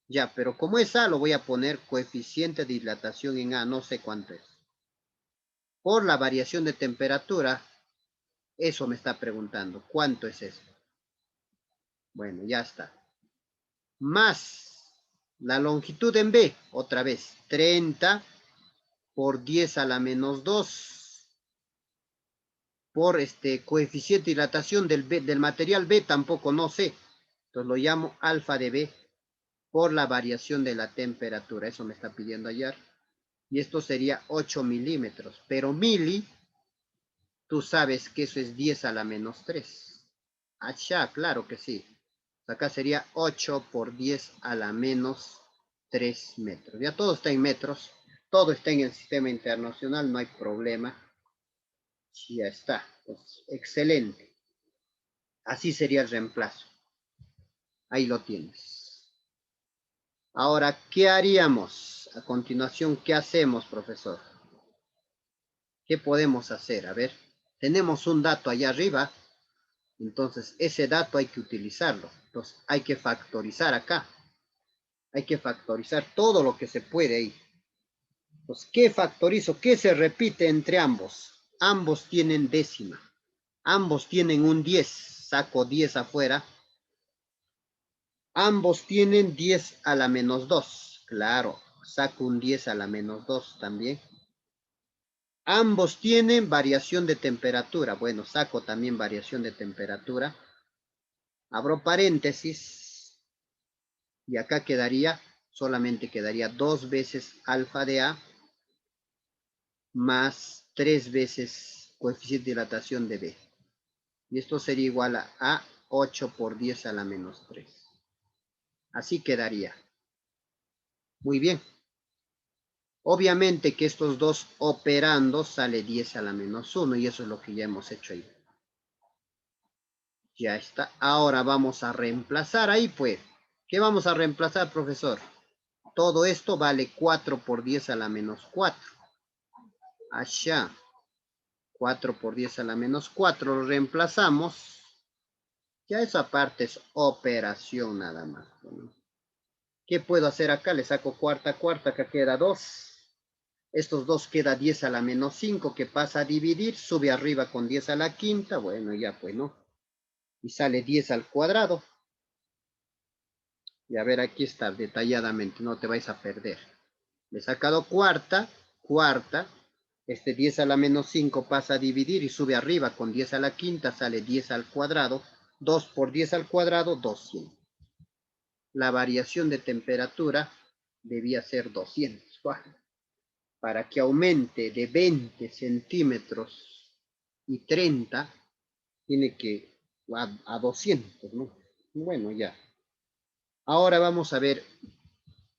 S1: Ya, pero como es A, lo voy a poner coeficiente de dilatación en A, no sé cuánto es. Por la variación de temperatura, eso me está preguntando. ¿Cuánto es eso? Bueno, ya está. Más la longitud en B, otra vez, 30 por 10 a la menos 2 por coeficiente de dilatación del material B, tampoco no sé. Entonces lo llamo alfa de B por la variación de la temperatura. Eso me está pidiendo hallar. Y esto sería 8 milímetros. Pero mili, tú sabes que eso es 10 a la menos 3. Ya, claro que sí. Acá sería 8 por 10 a la menos 3 metros. Ya todo está en metros. Todo está en el sistema internacional. No hay problema. Ya está. Pues, excelente. Así sería el reemplazo. Ahí lo tienes. Ahora, ¿qué haríamos? A continuación, ¿qué hacemos, profesor? ¿Qué podemos hacer? A ver, tenemos un dato allá arriba, entonces ese dato hay que utilizarlo. Entonces hay que factorizar acá. Hay que factorizar todo lo que se puede ahí. Pues, ¿qué factorizo? ¿Qué se repite entre ambos? Ambos tienen décima. Ambos tienen un 10. Saco 10 afuera. Ambos tienen 10 a la menos 2. Claro, saco un 10 a la menos 2 también. Ambos tienen variación de temperatura. Bueno, saco también variación de temperatura. Abro paréntesis. Y acá quedaría, solamente quedaría 2 veces alfa de A más 3 veces coeficiente de dilatación de B. Y esto sería igual a 8 por 10 a la menos 3. Así quedaría. Muy bien. Obviamente que estos dos operando sale 10 a la menos 1 y eso es lo que ya hemos hecho ahí. Ya está. Ahora vamos a reemplazar ahí, pues. ¿Qué vamos a reemplazar, profesor? Todo esto vale 4 por 10 a la menos 4. Allá. 4 por 10 a la menos 4 lo reemplazamos. Ya esa parte es operación nada más, ¿no? ¿Qué puedo hacer acá? Le saco cuarta, acá queda 2. Estos 2 queda 10 a la menos 5, que pasa a dividir, sube arriba con 10 a la quinta, bueno, ya pues, ¿no? Y sale 10 al cuadrado. Y a ver, aquí está detalladamente, no te vais a perder. Le he sacado cuarta, este 10 a la menos 5 pasa a dividir y sube arriba con 10 a la quinta, sale 10 al cuadrado. 2 por 10 al cuadrado, 200. La variación de temperatura debía ser 200. Para que aumente de 20 centímetros y 30, tiene que a 200, ¿no? Bueno, ya. Ahora vamos a ver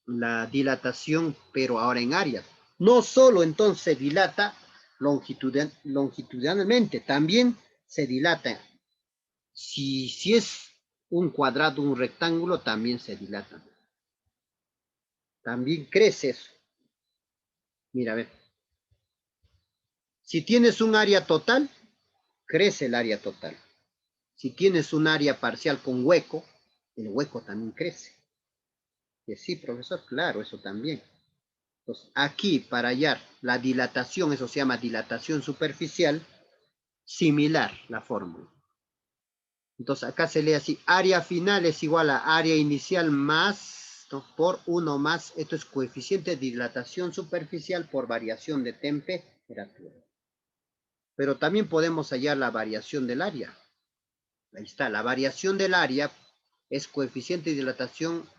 S1: la dilatación, pero ahora en áreas. No solo entonces se dilata longitudinalmente, también se dilata. Si es un cuadrado, un rectángulo, también se dilata. También crece eso. Mira, a ver. Si tienes un área total, crece el área total. Si tienes un área parcial con hueco, el hueco también crece. Que sí, profesor, claro, eso también. Entonces, aquí para hallar la dilatación, eso se llama dilatación superficial, similar la fórmula. Entonces, acá se lee así, área final es igual a área inicial más, ¿no? Por 1 más, esto es coeficiente de dilatación superficial por variación de temperatura. Pero también podemos hallar la variación del área. Ahí está, la variación del área es coeficiente de dilatación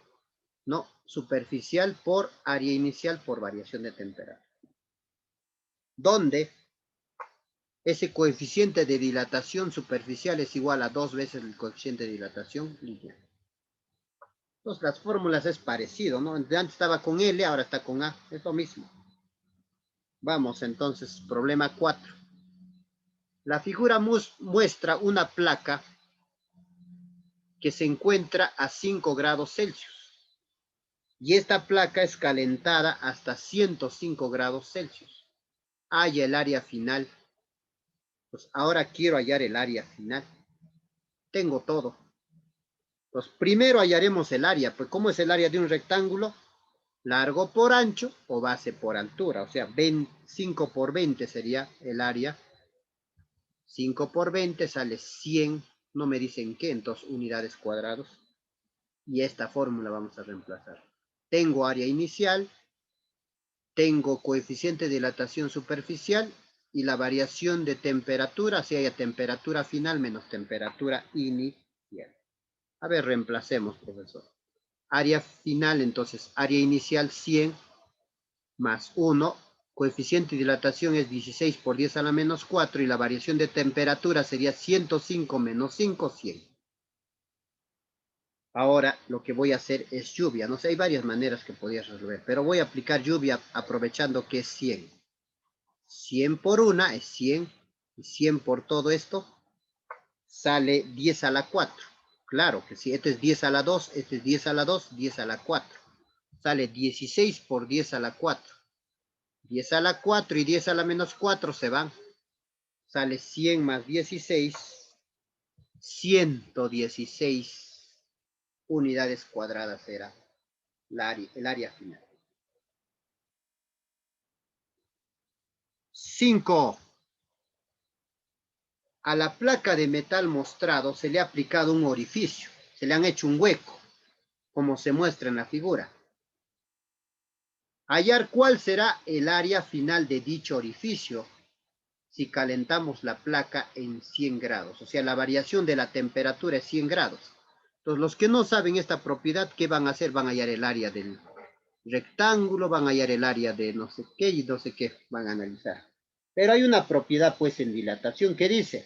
S1: no superficial por área inicial por variación de temperatura. Donde ese coeficiente de dilatación superficial es igual a 2 veces el coeficiente de dilatación lineal. Entonces las fórmulas es parecido, ¿no? Antes estaba con L, ahora está con A, es lo mismo. Vamos entonces, problema 4. La figura muestra una placa que se encuentra a 5 grados Celsius. Y esta placa es calentada hasta 105 grados Celsius. Halla el área final. Pues ahora quiero hallar el área final. Tengo todo. Pues primero hallaremos el área. Pues ¿cómo es el área de un rectángulo? Largo por ancho o base por altura. O sea, 5 por 20 sería el área. 5 por 20 sale 100. No me dicen qué, entonces unidades cuadrados. Y esta fórmula vamos a reemplazar. Tengo área inicial, tengo coeficiente de dilatación superficial y la variación de temperatura, si hay temperatura final menos temperatura inicial. A ver, reemplacemos, profesor. Área final, entonces, área inicial 100 más 1, coeficiente de dilatación es 16 por 10 a la menos 4 y la variación de temperatura sería 105 menos 5, 100. Ahora lo que voy a hacer es lluvia. No sé, hay varias maneras que podías resolver, pero voy a aplicar lluvia aprovechando que es 100. 100 por una es 100, y 100 por todo esto sale 10 a la 4. Claro que si este es 10 a la 2, este es 10 a la 2, 10 a la 4. Sale 16 por 10 a la 4. 10 a la 4 y 10 a la menos 4 se van. Sale 100 más 16, 116 unidades cuadradas era el área final. 5. A la placa de metal mostrado se le ha aplicado un orificio, se le han hecho un hueco, como se muestra en la figura. Hallar cuál será el área final de dicho orificio si calentamos la placa en 100 grados. O sea, la variación de la temperatura es 100 grados. Entonces, los que no saben esta propiedad, ¿qué van a hacer? Van a hallar el área del rectángulo, van a hallar el área de no sé qué y no sé qué van a analizar. Pero hay una propiedad, pues, en dilatación que dice,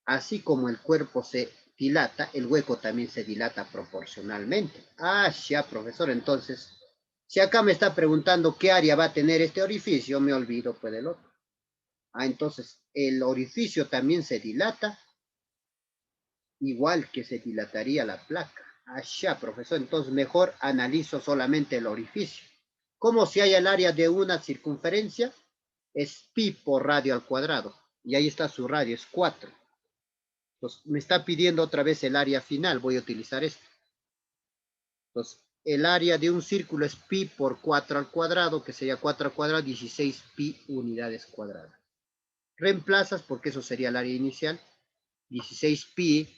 S1: así como el cuerpo se dilata, el hueco también se dilata proporcionalmente. Ah, ya, profesor, entonces, si acá me está preguntando qué área va a tener este orificio, me olvido pues del otro. Ah, entonces, el orificio también se dilata, igual que se dilataría la placa. Ah, ya, profesor, entonces mejor analizo solamente el orificio. Como si hay el área de una circunferencia, es pi por radio al cuadrado. Y ahí está su radio, es 4. Entonces, me está pidiendo otra vez el área final, voy a utilizar esto. Entonces, el área de un círculo es pi por 4 al cuadrado, que sería 4 al cuadrado, 16 pi unidades cuadradas. Reemplazas, porque eso sería el área inicial, 16 pi,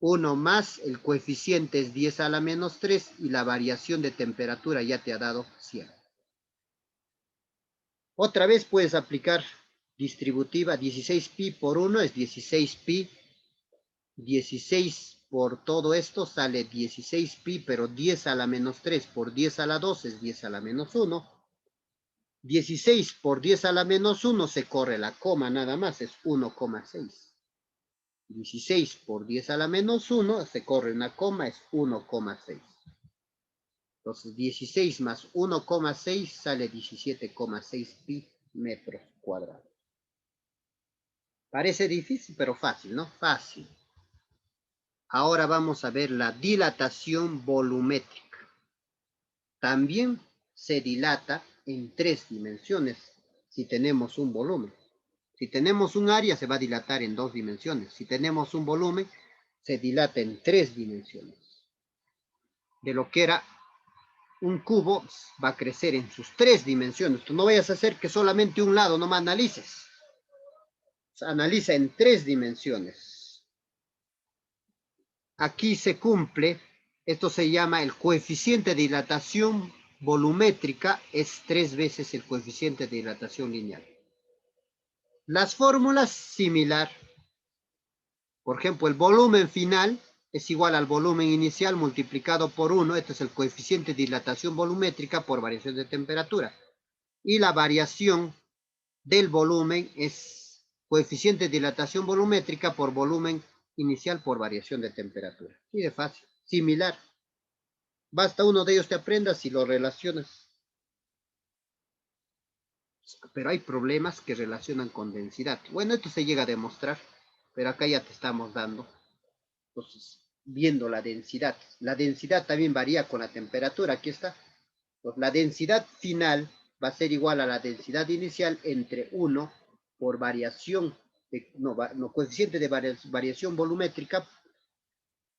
S1: 1 más el coeficiente es 10 a la menos 3 y la variación de temperatura ya te ha dado 100. Otra vez puedes aplicar distributiva, 16 pi por 1 es 16 pi, 16 por todo esto sale 16 pi, pero 10 a la menos 3 por 10 a la 2 es 10 a la menos 1. 16 por 10 a la menos 1 se corre la coma nada más, es 1,6. 16 por 10 a la menos 1 se corre una coma, es 1,6. Entonces 16 más 1,6 sale 17,6 pi metros cuadrados. Parece difícil, pero fácil, ¿no? Fácil. Ahora vamos a ver la dilatación volumétrica. También se dilata en 3 dimensiones si tenemos un volumen. Si tenemos un área, se va a dilatar en 2 dimensiones. Si tenemos un volumen, se dilata en 3 dimensiones. De lo que era un cubo, va a crecer en sus 3 dimensiones. Tú no vayas a hacer que solamente un lado, no me analices. Se analiza en 3 dimensiones. Aquí se cumple, esto se llama el coeficiente de dilatación volumétrica, es 3 veces el coeficiente de dilatación lineal. Las fórmulas similar. Por ejemplo, el volumen final es igual al volumen inicial multiplicado por 1. Este es el coeficiente de dilatación volumétrica por variación de temperatura. Y la variación del volumen es coeficiente de dilatación volumétrica por volumen inicial por variación de temperatura. Y de fácil, similar. Basta uno de ellos te aprendas si lo relacionas. Pero hay problemas que relacionan con densidad. Bueno, esto se llega a demostrar, pero acá ya te estamos dando. Entonces, viendo la densidad. La densidad también varía con la temperatura. Aquí está. Pues la densidad final va a ser igual a la densidad inicial entre 1 por variación, coeficiente de variación volumétrica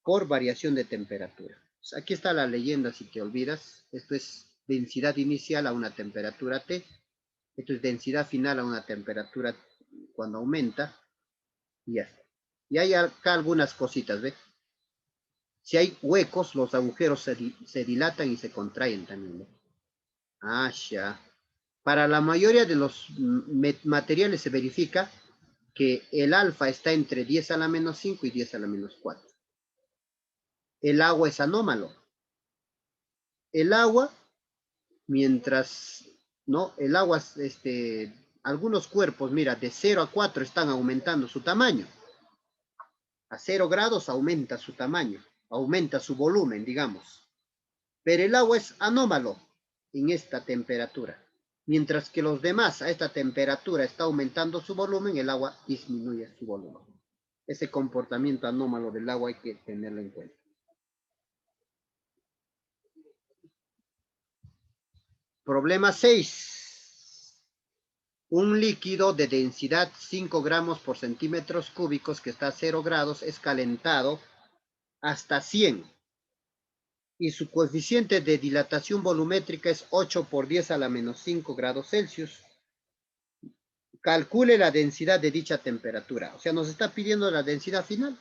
S1: por variación de temperatura. Pues aquí está la leyenda si te olvidas. Esto es densidad inicial a una temperatura T. Esto es densidad final a una temperatura cuando aumenta. Y ya está. Y hay acá algunas cositas, ¿ves? Si hay huecos, los agujeros se dilatan y se contraen también, ¿no? Ah, ya. Para la mayoría de los materiales se verifica que el alfa está entre 10 a la menos 5 y 10 a la menos 4. El agua es anómalo. El agua, mientras, ¿no? El agua, algunos cuerpos, mira, de 0 a 4 están aumentando su tamaño. A 0 grados aumenta su tamaño, aumenta su volumen, digamos. Pero el agua es anómalo en esta temperatura. Mientras que los demás a esta temperatura está aumentando su volumen, el agua disminuye su volumen. Ese comportamiento anómalo del agua hay que tenerlo en cuenta. Problema 6. Un líquido de densidad 5 gramos por centímetros cúbicos que está a 0 grados es calentado hasta 100 y su coeficiente de dilatación volumétrica es 8 por 10 a la menos 5 grados Celsius. calcule la densidad de dicha temperatura. O sea, nos está pidiendo la densidad final.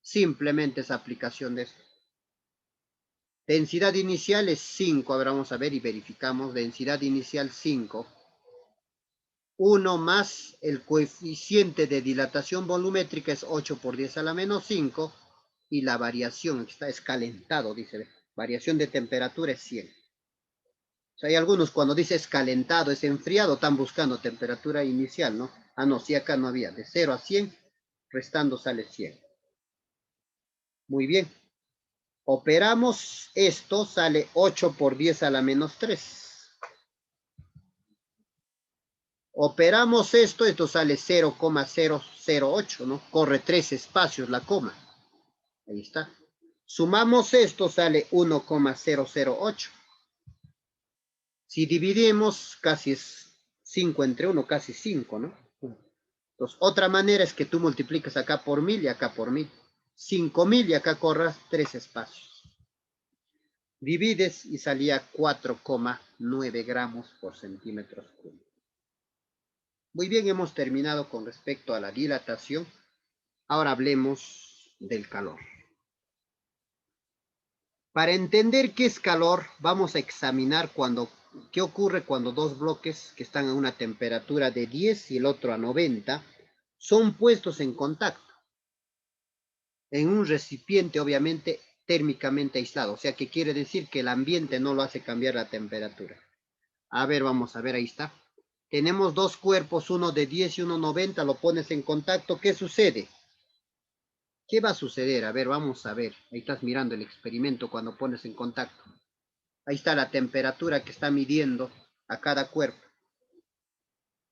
S1: Simplemente es aplicación de esto. Densidad inicial es 5. Ahora vamos a ver y verificamos. Densidad inicial 5. 1 más el coeficiente de dilatación volumétrica es 8 por 10 a la menos 5. Y la variación, está escalentado, dice. Variación de temperatura es 100. O sea, hay algunos cuando dice escalentado, es enfriado, están buscando temperatura inicial, ¿no? Ah, no, si acá no había. De 0 a 100, restando sale 100. Muy bien. Operamos esto, sale 8 por 10 a la menos 3. Operamos esto sale 0,008, ¿no? Corre 3 espacios la coma. Ahí está. Sumamos esto, sale 1,008. Si dividimos, casi es 5 entre 1, casi 5, ¿no? Entonces, otra manera es que tú multipliques acá por 1000 y acá por 1000. 5000 y acá corras 3 espacios. Divides y salía 4,9 gramos por centímetros cúbicos. Muy bien, hemos terminado con respecto a la dilatación. Ahora hablemos del calor. Para entender qué es calor, vamos a examinar qué ocurre cuando dos bloques que están a una temperatura de 10 y el otro a 90 son puestos en contacto en un recipiente, obviamente, térmicamente aislado. O sea, que quiere decir que el ambiente no lo hace cambiar la temperatura. A ver, vamos a ver, ahí está. Tenemos dos cuerpos, uno de 10 y uno 90, lo pones en contacto. ¿Qué sucede? ¿Qué va a suceder? A ver, vamos a ver. Ahí estás mirando el experimento cuando pones en contacto. Ahí está la temperatura que está midiendo a cada cuerpo.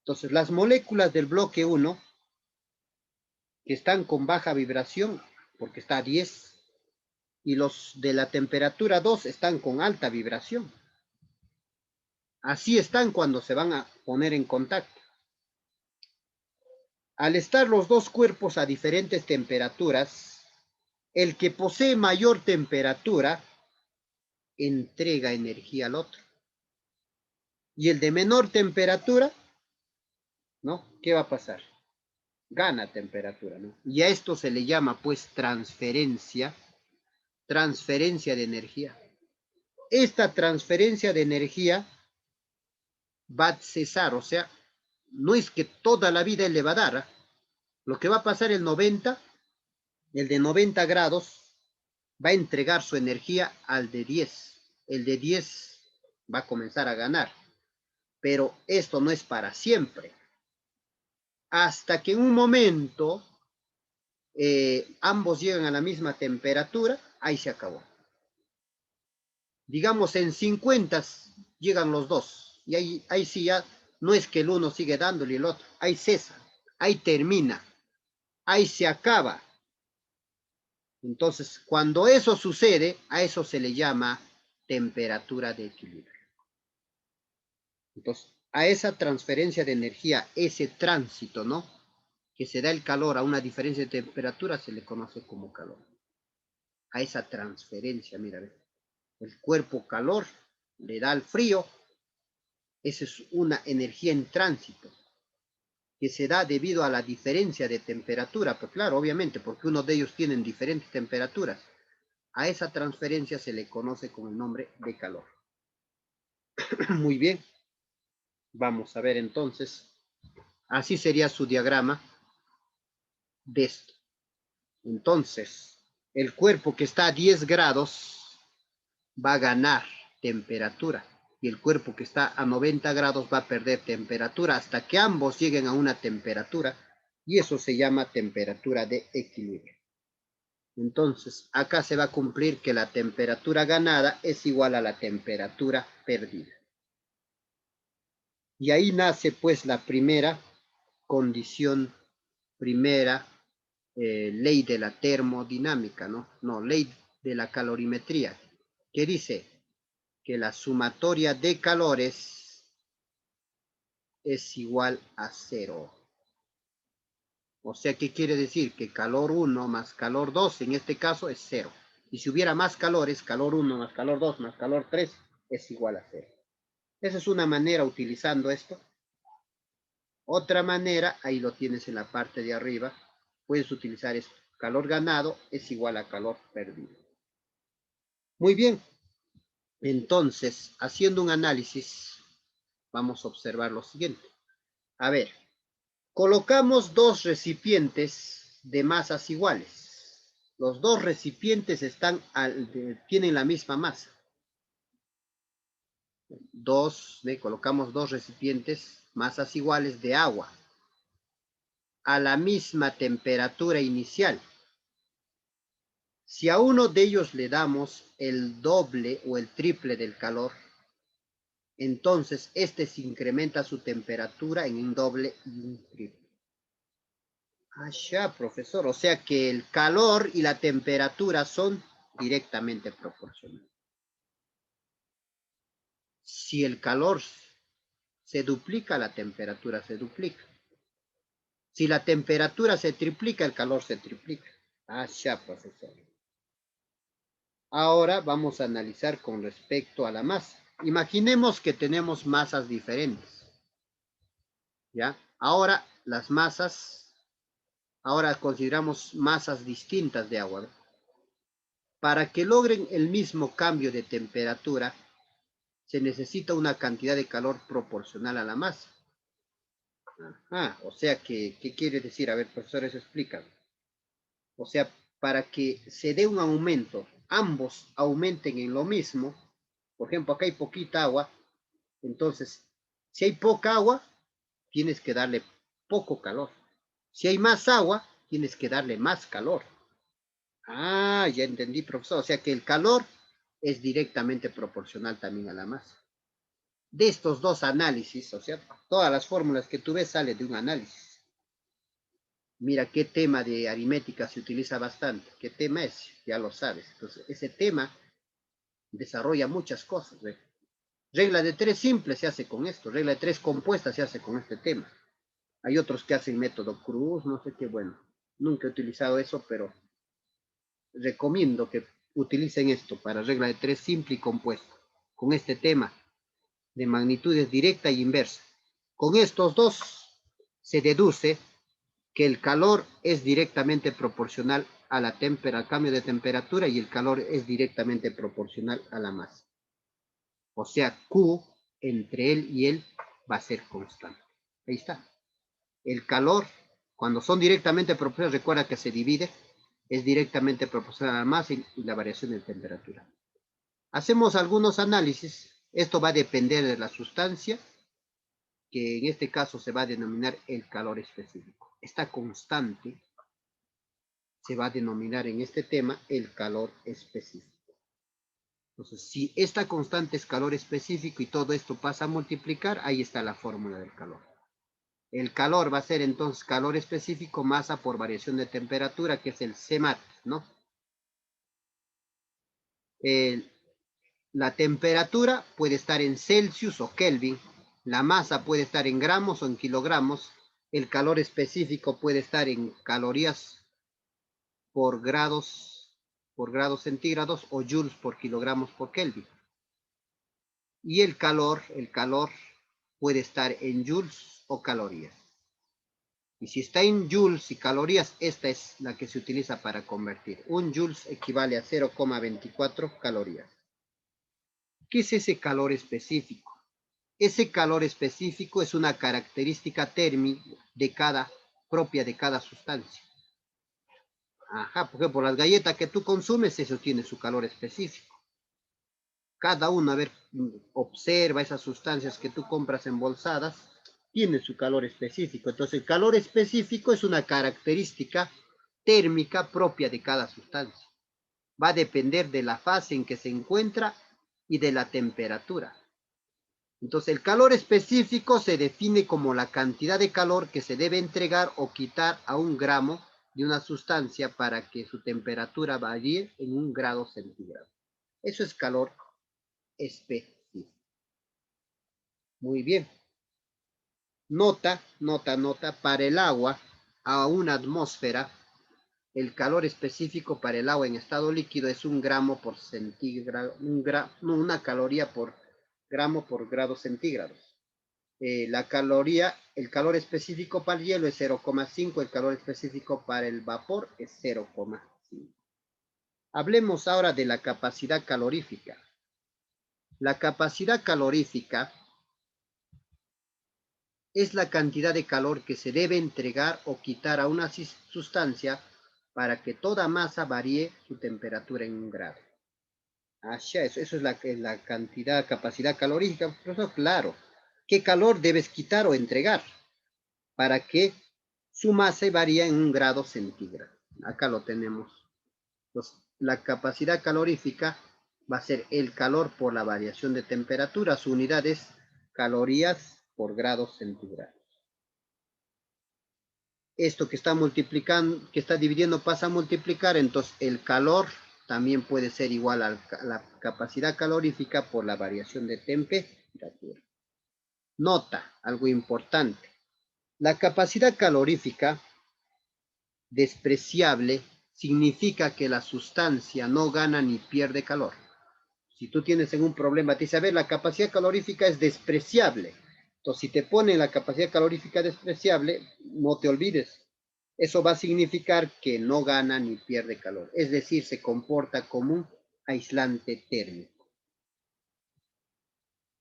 S1: Entonces, las moléculas del bloque 1, que están con baja vibración, porque está a 10, y los de la temperatura 2 están con alta vibración. Así están cuando se van a poner en contacto. Al estar los dos cuerpos a diferentes temperaturas, el que posee mayor temperatura entrega energía al otro. Y el de menor temperatura, ¿no? ¿Qué va a pasar? Gana temperatura, ¿no? Y a esto se le llama, pues, transferencia de energía. Esta transferencia de energía va a cesar, o sea, no es que toda la vida él le va a dar, ¿eh? Lo que va a pasar el de 90 grados, va a entregar su energía al de 10. El de 10 va a comenzar a ganar. Pero esto no es para siempre. Hasta que en un momento ambos llegan a la misma temperatura, ahí se acabó. Digamos en 50 llegan los dos. Y ahí sí ya no es que el uno sigue dándole el otro. Ahí cesa, ahí termina, ahí se acaba. Entonces, cuando eso sucede, a eso se le llama temperatura de equilibrio. Entonces, a esa transferencia de energía, ese tránsito, ¿no? Que se da el calor a una diferencia de temperatura, se le conoce como calor. A esa transferencia, mira, el cuerpo calor le da al frío, esa es una energía en tránsito que se da debido a la diferencia de temperatura, pues claro, obviamente, porque uno de ellos tienen diferentes temperaturas. A esa transferencia se le conoce con el nombre de calor. Muy bien, vamos a ver entonces. Así sería su diagrama de esto. Entonces, el cuerpo que está a 10 grados va a ganar temperatura y el cuerpo que está a 90 grados va a perder temperatura hasta que ambos lleguen a una temperatura y eso se llama temperatura de equilibrio. Entonces, acá se va a cumplir que la temperatura ganada es igual a la temperatura perdida. Y ahí nace pues la primera condición, primera ley de la termodinámica, ¿no? No, ley de la calorimetría, que dice que la sumatoria de calores es igual a 0. O sea, ¿qué quiere decir? Que calor 1 más calor 2 en este caso es 0. Y si hubiera más calores, calor 1 más calor 2 más calor 3 es igual a 0. Esa es una manera utilizando esto Otra manera, ahí lo tienes en la parte de arriba, puedes utilizar esto. Calor ganado es igual a calor perdido. Muy bien, entonces, haciendo un análisis, vamos a observar lo siguiente. A ver, colocamos dos recipientes de masas iguales. Los dos recipientes tienen la misma masa. Colocamos dos recipientes, masas iguales de agua, a la misma temperatura inicial. Si a uno de ellos le damos el doble o el triple del calor, entonces este se incrementa su temperatura en un doble y un triple. Ah, ya, profesor. O sea que el calor y la temperatura son directamente proporcionales. Si el calor se duplica, la temperatura se duplica. Si la temperatura se triplica, el calor se triplica. Ah, ya, profesor. Ahora vamos a analizar con respecto a la masa. Imaginemos que tenemos masas diferentes. ¿Ya? Ahora las masas, ahora consideramos masas distintas de agua, ¿no? Para que logren el mismo cambio de temperatura, se necesita una cantidad de calor proporcional a la masa. O sea que, ¿qué quiere decir? A ver, profesores, explícame. O sea, para que se dé un aumento, ambos aumenten en lo mismo, por ejemplo, acá hay poquita agua, entonces, si hay poca agua, tienes que darle poco calor. Si hay más agua, tienes que darle más calor. Ah, ya entendí, profesor. O sea que el calor es directamente proporcional también a la masa. De estos dos análisis, o sea, todas las fórmulas que tú ves salen de un análisis. Mira qué tema de aritmética se utiliza bastante. ¿Qué tema es? Ya lo sabes. Entonces, ese tema desarrolla muchas cosas. ¿Ve? Regla de tres simple se hace con esto. Regla de tres compuesta se hace con este tema. Hay otros que hacen método Cruz, no sé qué, bueno. Nunca he utilizado eso, pero recomiendo que utilicen esto para regla de tres simple y compuesta. Con este tema de magnitudes directa e inversa. Con estos dos se deduce que el calor es directamente proporcional a al cambio de temperatura y el calor es directamente proporcional a la masa. O sea, Q entre él y él va a ser constante. Ahí está. El calor, cuando son directamente proporcionales, recuerda que se divide, es directamente proporcional a la masa y la variación de temperatura. Hacemos algunos análisis. Esto va a depender de la sustancia, que en este caso se va a denominar el calor específico. Esta constante se va a denominar en este tema el calor específico. Entonces, si esta constante es calor específico y todo esto pasa a multiplicar, ahí está la fórmula del calor. El calor va a ser entonces calor específico, masa por variación de temperatura, que es el CMAT, ¿no? La temperatura puede estar en Celsius o Kelvin, la masa puede estar en gramos o en kilogramos, el calor específico puede estar en calorías por grados centígrados o joules por kilogramos por Kelvin. Y el calor puede estar en joules o calorías. Y si está en joules y calorías, esta es la que se utiliza para convertir. Un joules equivale a 0,24 calorías. ¿Qué es ese calor específico? Ese calor específico es una característica térmica propia de cada sustancia. Ajá, por ejemplo, las galletas que tú consumes, eso tiene su calor específico. Cada uno, a ver, observa esas sustancias que tú compras embolsadas, tiene su calor específico. Entonces, el calor específico es una característica térmica propia de cada sustancia. Va a depender de la fase en que se encuentra y de la temperatura. Entonces, el calor específico se define como la cantidad de calor que se debe entregar o quitar a un gramo de una sustancia para que su temperatura varíe en 1 grado centígrado. Eso es calor específico. Muy bien. Nota, para el agua a una atmósfera, el calor específico para el agua en estado líquido es 1 gramo por centígrado, una caloría por gramo por grados centígrados. la caloría, el calor específico para el hielo es 0,5, el calor específico para el vapor es 0,5. Hablemos ahora de la capacidad calorífica. La capacidad calorífica es la cantidad de calor que se debe entregar o quitar a una sustancia para que toda masa varíe su temperatura en un grado. Eso es la cantidad, capacidad calorífica. Por eso, claro, ¿qué calor debes quitar o entregar para que su masa varíe en un grado centígrado? Acá lo tenemos. Entonces, la capacidad calorífica va a ser el calor por la variación de temperatura. Su unidad es calorías por grados centígrados. Esto que está multiplicando, que está dividiendo, pasa a multiplicar, entonces el calor también puede ser igual a la capacidad calorífica por la variación de temperatura. Nota, algo importante. La capacidad calorífica despreciable significa que la sustancia no gana ni pierde calor. Si tú tienes un problema, te dice, a ver, la capacidad calorífica es despreciable. Entonces, si te ponen la capacidad calorífica despreciable, no te olvides. Eso va a significar que no gana ni pierde calor. Es decir, se comporta como un aislante térmico.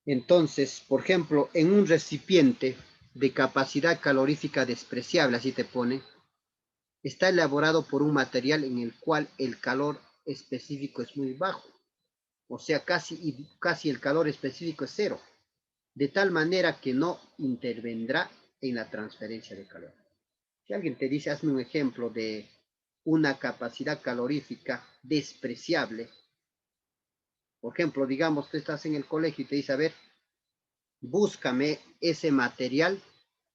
S1: Entonces, por ejemplo, en un recipiente de capacidad calorífica despreciable, así te pone, está elaborado por un material en el cual el calor específico es muy bajo. O sea, casi el calor específico es cero, de tal manera que no intervendrá en la transferencia de calor. Si alguien te dice, hazme un ejemplo de una capacidad calorífica despreciable, por ejemplo, digamos, tú estás en el colegio y te dice, a ver, búscame ese material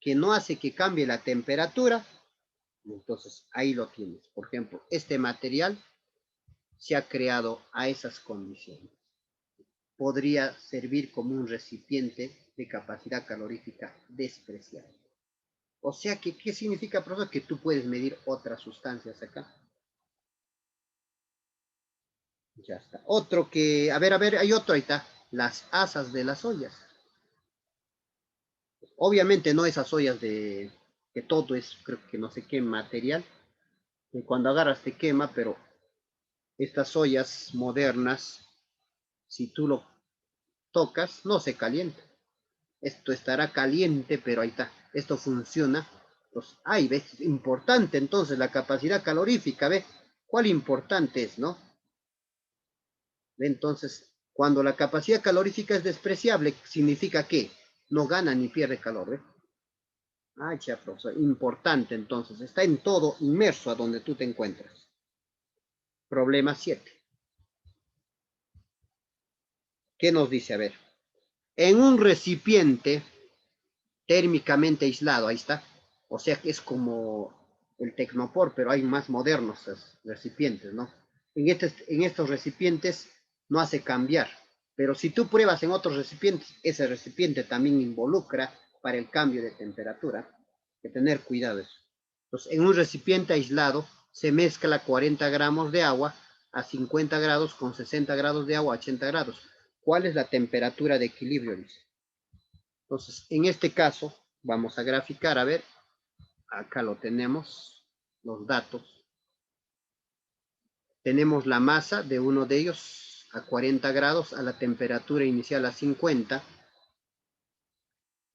S1: que no hace que cambie la temperatura, entonces ahí lo tienes. Por ejemplo, este material se ha creado a esas condiciones. Podría servir como un recipiente de capacidad calorífica despreciable. O sea que, ¿qué significa, profesor? Que tú puedes medir otras sustancias acá. Ya está. Otro que, a ver, hay otro, ahí está. Las asas de las ollas. Obviamente no esas ollas de, que todo es, creo que no sé qué material, que cuando agarras te quema, pero estas ollas modernas, si tú lo tocas, no se calienta. Esto estará caliente, pero ahí está. Esto funciona. Pues, ay, ¿ves? Importante entonces la capacidad calorífica, ¿ves? ¿Cuál importante es, no? Entonces, cuando la capacidad calorífica es despreciable, significa que no gana ni pierde calor, ¿ves? Ah, ya, profesor, importante entonces. Está en todo inmerso a donde tú te encuentras. Problema 7. ¿Qué nos dice? A ver, en un recipiente térmicamente aislado, ahí está. O sea que es como el Tecnopor, pero hay más modernos recipientes, ¿no? En estos recipientes no hace cambiar, pero si tú pruebas en otros recipientes, ese recipiente también involucra para el cambio de temperatura. Hay que tener cuidado eso. Entonces, en un recipiente aislado se mezcla 40 gramos de agua a 50 grados con 60 grados de agua a 80 grados. ¿Cuál es la temperatura de equilibrio? Dice. Entonces, en este caso, vamos a graficar, a ver, acá lo tenemos, los datos. Tenemos la masa de uno de ellos a 40 grados, a la temperatura inicial a 50,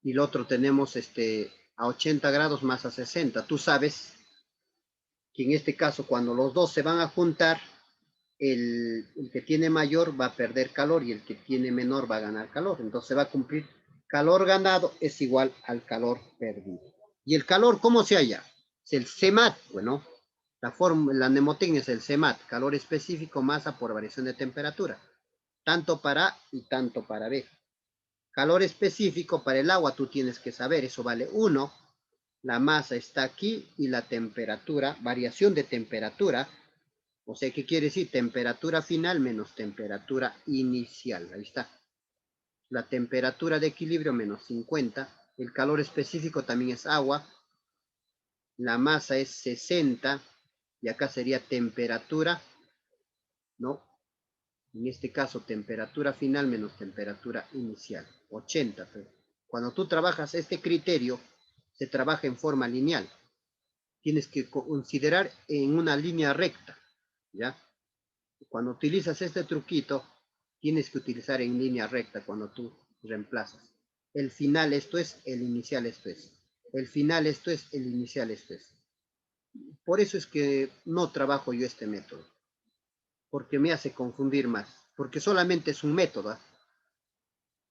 S1: y el otro tenemos a 80 grados más a 60. Tú sabes que en este caso, cuando los dos se van a juntar, el que tiene mayor va a perder calor y el que tiene menor va a ganar calor. Entonces se va a cumplir calor ganado es igual al calor perdido. ¿Y el calor cómo se halla? Es el CMAT, bueno, la mnemotecnia es el CMAT, calor específico, masa por variación de temperatura. Tanto para A y tanto para B. Calor específico para el agua tú tienes que saber, eso vale 1. La masa está aquí y la temperatura, variación de temperatura, o sea, ¿qué quiere decir? Temperatura final menos temperatura inicial. Ahí está. La temperatura de equilibrio menos 50. El calor específico también es agua. La masa es 60. Y acá sería temperatura, ¿no? En este caso, temperatura final menos temperatura inicial. 80. Cuando tú trabajas este criterio, se trabaja en forma lineal. Tienes que considerar en una línea recta, ¿ya? Cuando utilizas este truquito, tienes que utilizar en línea recta cuando tú reemplazas. El final esto es, el inicial esto es. El final esto es, el inicial esto es. Por eso es que no trabajo yo este método, porque me hace confundir más, porque solamente es un método, ¿eh?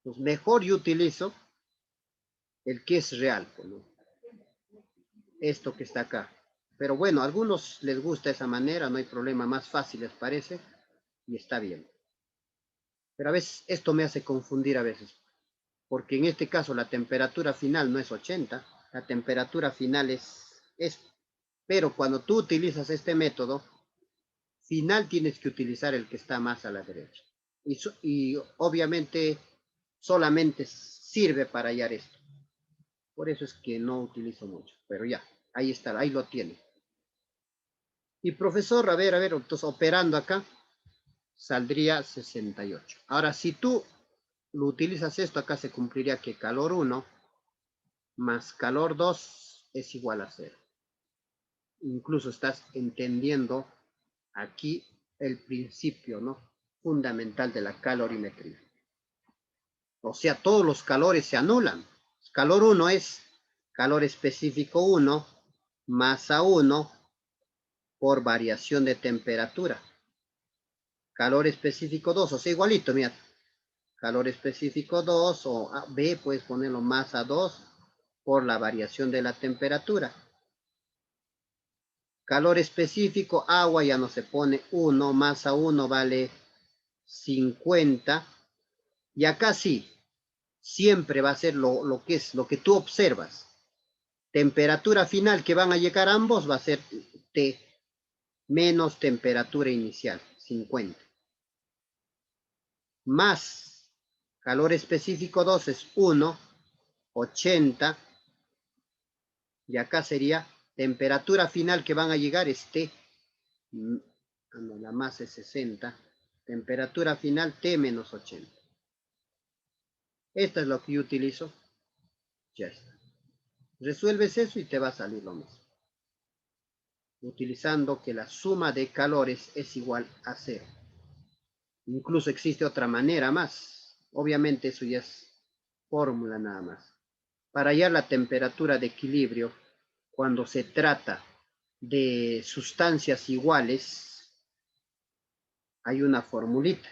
S1: Pues mejor yo utilizo el que es real, ¿no? Esto que está acá. Pero bueno, a algunos les gusta esa manera, no hay problema, más fácil les parece y está bien. Pero a veces esto me hace confundir a veces, porque en este caso la temperatura final no es 80, la temperatura final es. Pero cuando tú utilizas este método, final tienes que utilizar el que está más a la derecha. Y obviamente solamente sirve para hallar esto. Por eso es que no utilizo mucho, pero ya, ahí está, ahí lo tiene. Y profesor, a ver, entonces operando acá, saldría 68. Ahora, si tú lo utilizas esto, acá se cumpliría que calor 1 más calor 2 es igual a 0. Incluso estás entendiendo aquí el principio, ¿no? Fundamental de la calorimetría. O sea, todos los calores se anulan. Calor 1 es calor específico 1, masa 1 por variación de temperatura. Calor específico 2, o sea, igualito, mira. Calor específico 2 o B, puedes ponerlo masa 2 por la variación de la temperatura. Calor específico, agua ya no se pone 1, masa 1 vale 50. Y acá sí, siempre va a ser lo que es, lo que tú observas. Temperatura final que van a llegar ambos va a ser T menos temperatura inicial, 50. Más calor específico 2 es 1, 80. Y acá sería temperatura final que van a llegar es T. No, la masa es 60. Temperatura final T menos 80. Esta es lo que yo utilizo. Ya está. Resuelves eso y te va a salir lo mismo. Utilizando que la suma de calores es igual a 0. Incluso existe otra manera más. Obviamente eso ya es fórmula nada más. Para hallar la temperatura de equilibrio, cuando se trata de sustancias iguales, hay una formulita.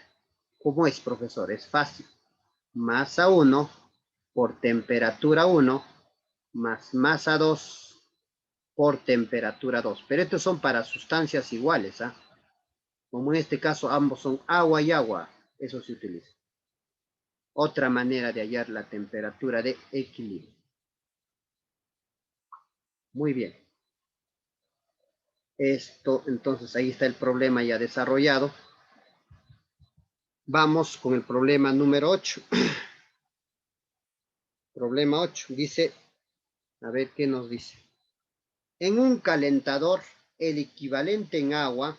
S1: ¿Cómo es, profesor? Es fácil. Masa 1 por temperatura 1 más masa 2 por temperatura 2. Pero estos son para sustancias iguales, ¿ah? Como en este caso ambos son agua y agua, eso se utiliza. Otra manera de hallar la temperatura de equilibrio. Muy bien. Esto, entonces, ahí está el problema ya desarrollado. Vamos con el problema número 8. Problema 8. Dice, a ver qué nos dice. En un calentador, el equivalente en agua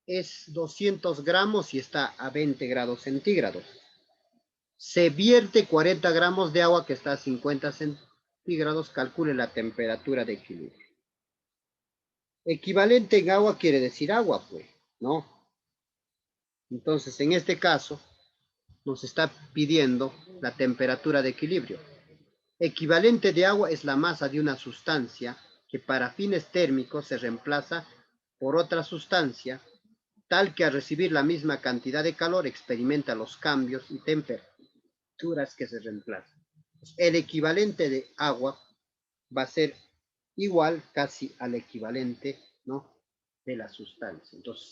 S1: es 200 gramos y está a 20 grados centígrados. Se vierte 40 gramos de agua que está a 50 centígrados. Calcule la temperatura de equilibrio. Equivalente en agua quiere decir agua, pues, ¿no? Entonces, en este caso, nos está pidiendo la temperatura de equilibrio. Equivalente de agua es la masa de una sustancia que para fines térmicos se reemplaza por otra sustancia, tal que al recibir la misma cantidad de calor experimenta los cambios y temperaturas que se reemplazan. El equivalente de agua va a ser igual casi al equivalente, ¿no?, de la sustancia. Entonces,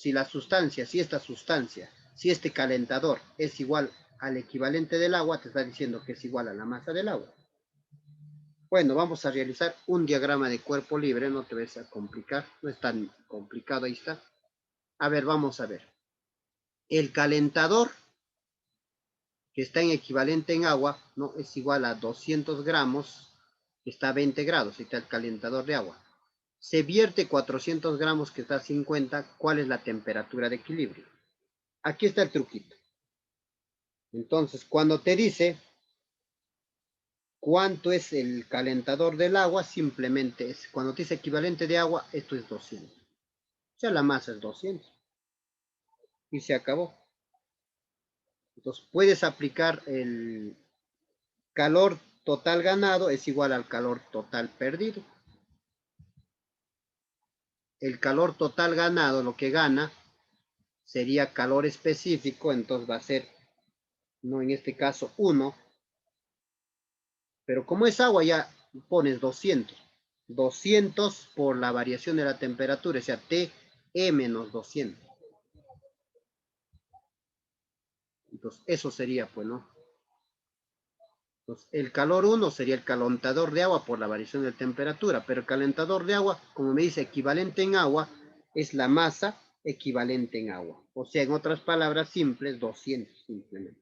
S1: si este calentador es igual al equivalente del agua, te está diciendo que es igual a la masa del agua. Bueno, vamos a realizar un diagrama de cuerpo libre, no te ves a complicar, no es tan complicado, ahí está. A ver, vamos a ver. El calentador, que está en equivalente en agua, ¿no?, es igual a 200 gramos, que está a 20 grados, ahí está el calentador de agua. Se vierte 400 gramos, que está a 50, ¿cuál es la temperatura de equilibrio? Aquí está el truquito. Entonces, cuando te dice cuánto es el calentador del agua, simplemente es, cuando te dice equivalente de agua, esto es 200. O sea, la masa es 200. Y se acabó. Entonces, puedes aplicar el calor total ganado es igual al calor total perdido. El calor total ganado, lo que gana, sería calor específico, entonces va a ser, no en este caso, 1, pero como es agua ya pones 200. 200 por la variación de la temperatura, o sea, TE menos 200. Entonces, eso sería, pues, ¿no? Entonces, el calor 1 sería el calentador de agua por la variación de temperatura, pero el calentador de agua, como me dice, equivalente en agua, es la masa equivalente en agua. O sea, en otras palabras simples, 200 simplemente.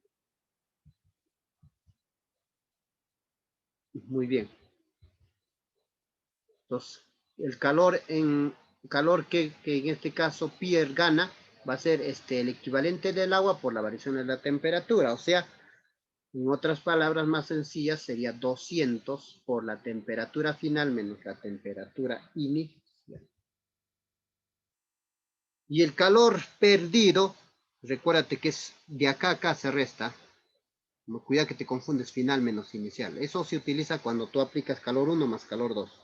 S1: Muy bien. Entonces, el calor que en este caso Pierre gana va a ser el equivalente del agua por la variación de la temperatura. O sea, en otras palabras más sencillas sería 200 por la temperatura final menos la temperatura inicial. Y el calor perdido, recuérdate que es de acá a acá se resta. Cuidado que te confundes final menos inicial. Eso se utiliza cuando tú aplicas calor 1 más calor 2.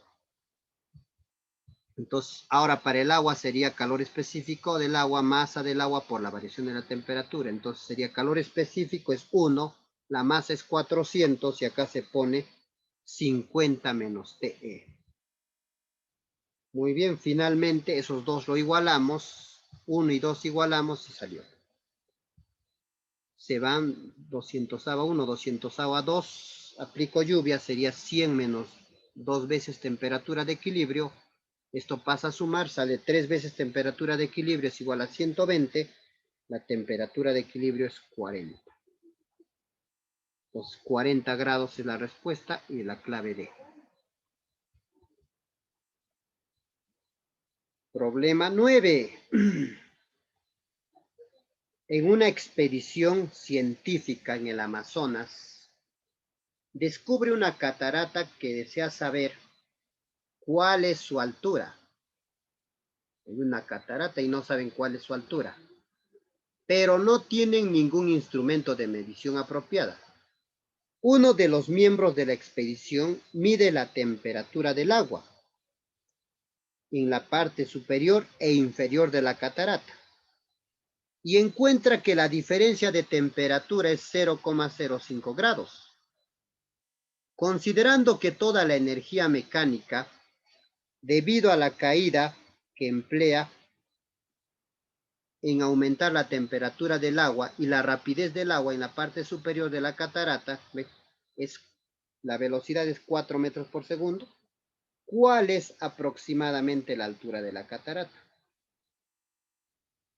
S1: Entonces, ahora para el agua sería calor específico del agua, masa del agua por la variación de la temperatura. Entonces sería calor específico es 1, la masa es 400 y acá se pone 50 menos TE. Muy bien, finalmente esos dos lo igualamos, 1 y 2 igualamos y salió. Se van 200 a 1, 200 a 2, aplico lluvia, sería 100 menos 2 veces temperatura de equilibrio. Esto pasa a sumar, sale 3 veces temperatura de equilibrio es igual a 120, la temperatura de equilibrio es 40. Entonces 40 grados es la respuesta y la clave D. Problema 9. En una expedición científica en el Amazonas, descubre una catarata que desea saber cuál es su altura. Hay una catarata y no saben cuál es su altura, pero no tienen ningún instrumento de medición apropiada. Uno de los miembros de la expedición mide la temperatura del agua en la parte superior e inferior de la catarata y encuentra que la diferencia de temperatura es 0,05 grados. Considerando que toda la energía mecánica, debido a la caída que emplea en aumentar la temperatura del agua y la rapidez del agua en la parte superior de la catarata, la velocidad es 4 metros por segundo, ¿cuál es aproximadamente la altura de la catarata?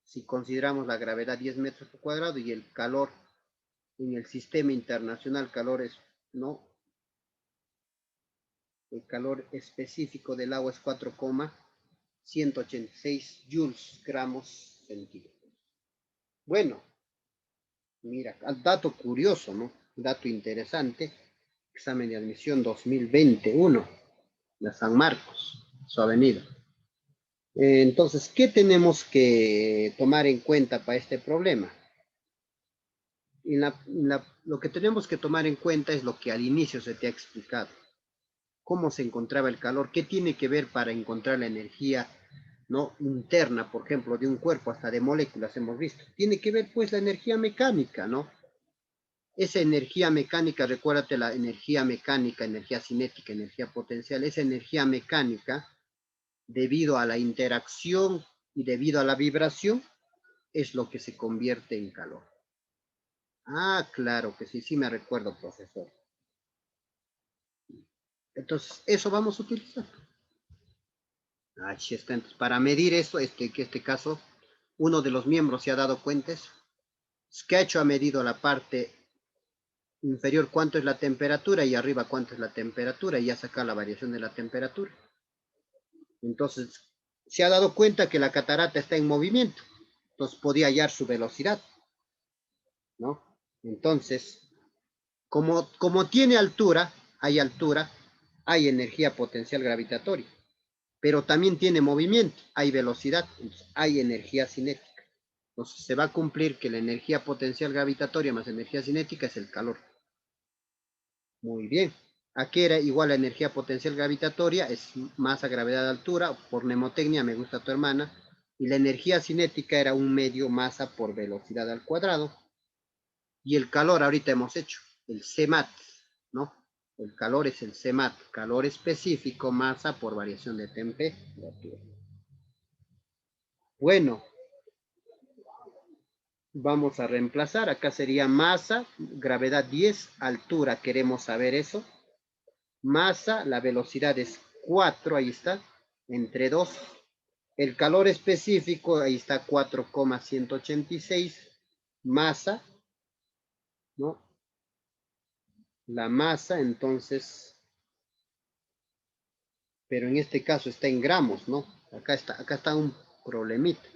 S1: Si consideramos la gravedad 10 metros por cuadrado y el calor en el sistema internacional, ¿no? El calor específico del agua es 4,186 joules gramos centígrados. Bueno, mira, dato curioso, ¿no? Dato interesante. Examen de admisión 2021, la San Marcos, su avenida. Entonces, ¿qué tenemos que tomar en cuenta para este problema? Lo que tenemos que tomar en cuenta es lo que al inicio se te ha explicado. Cómo se encontraba el calor, qué tiene que ver para encontrar la energía, ¿no? Interna, por ejemplo, de un cuerpo, hasta de moléculas hemos visto. Tiene que ver pues la energía mecánica, ¿no? Esa energía mecánica, recuérdate la energía mecánica, energía cinética, energía potencial, esa energía mecánica, debido a la interacción y debido a la vibración, es lo que se convierte en calor. Ah, claro que sí, sí me recuerdo, profesor. Entonces, eso vamos a utilizar. Así está. Entonces, para medir esto, que este caso, uno de los miembros se ha dado cuenta, Sketch ha medido la parte inferior cuánto es la temperatura y arriba cuánto es la temperatura y ya saca la variación de la temperatura. Entonces, se ha dado cuenta que la catarata está en movimiento. Entonces, podía hallar su velocidad, ¿no? Entonces, como tiene altura, hay energía potencial gravitatoria, pero también tiene movimiento, hay velocidad, hay energía cinética. Entonces se va a cumplir que la energía potencial gravitatoria más energía cinética es el calor. Muy bien. ¿A qué era igual la energía potencial gravitatoria? Es masa, gravedad, altura. Por mnemotecnia, me gusta tu hermana. Y la energía cinética era 1/2 masa por velocidad al cuadrado. Y el calor ahorita hemos hecho, el CMAT, ¿no? El calor es el CMAT, calor específico, masa por variación de temperatura. Bueno, vamos a reemplazar. Acá sería masa, gravedad 10, altura, queremos saber eso. Masa, la velocidad es 4, ahí está, entre 2. El calor específico, ahí está 4,186. Masa, ¿no? La masa, entonces, pero en este caso está en gramos, ¿no? Acá está un problemita.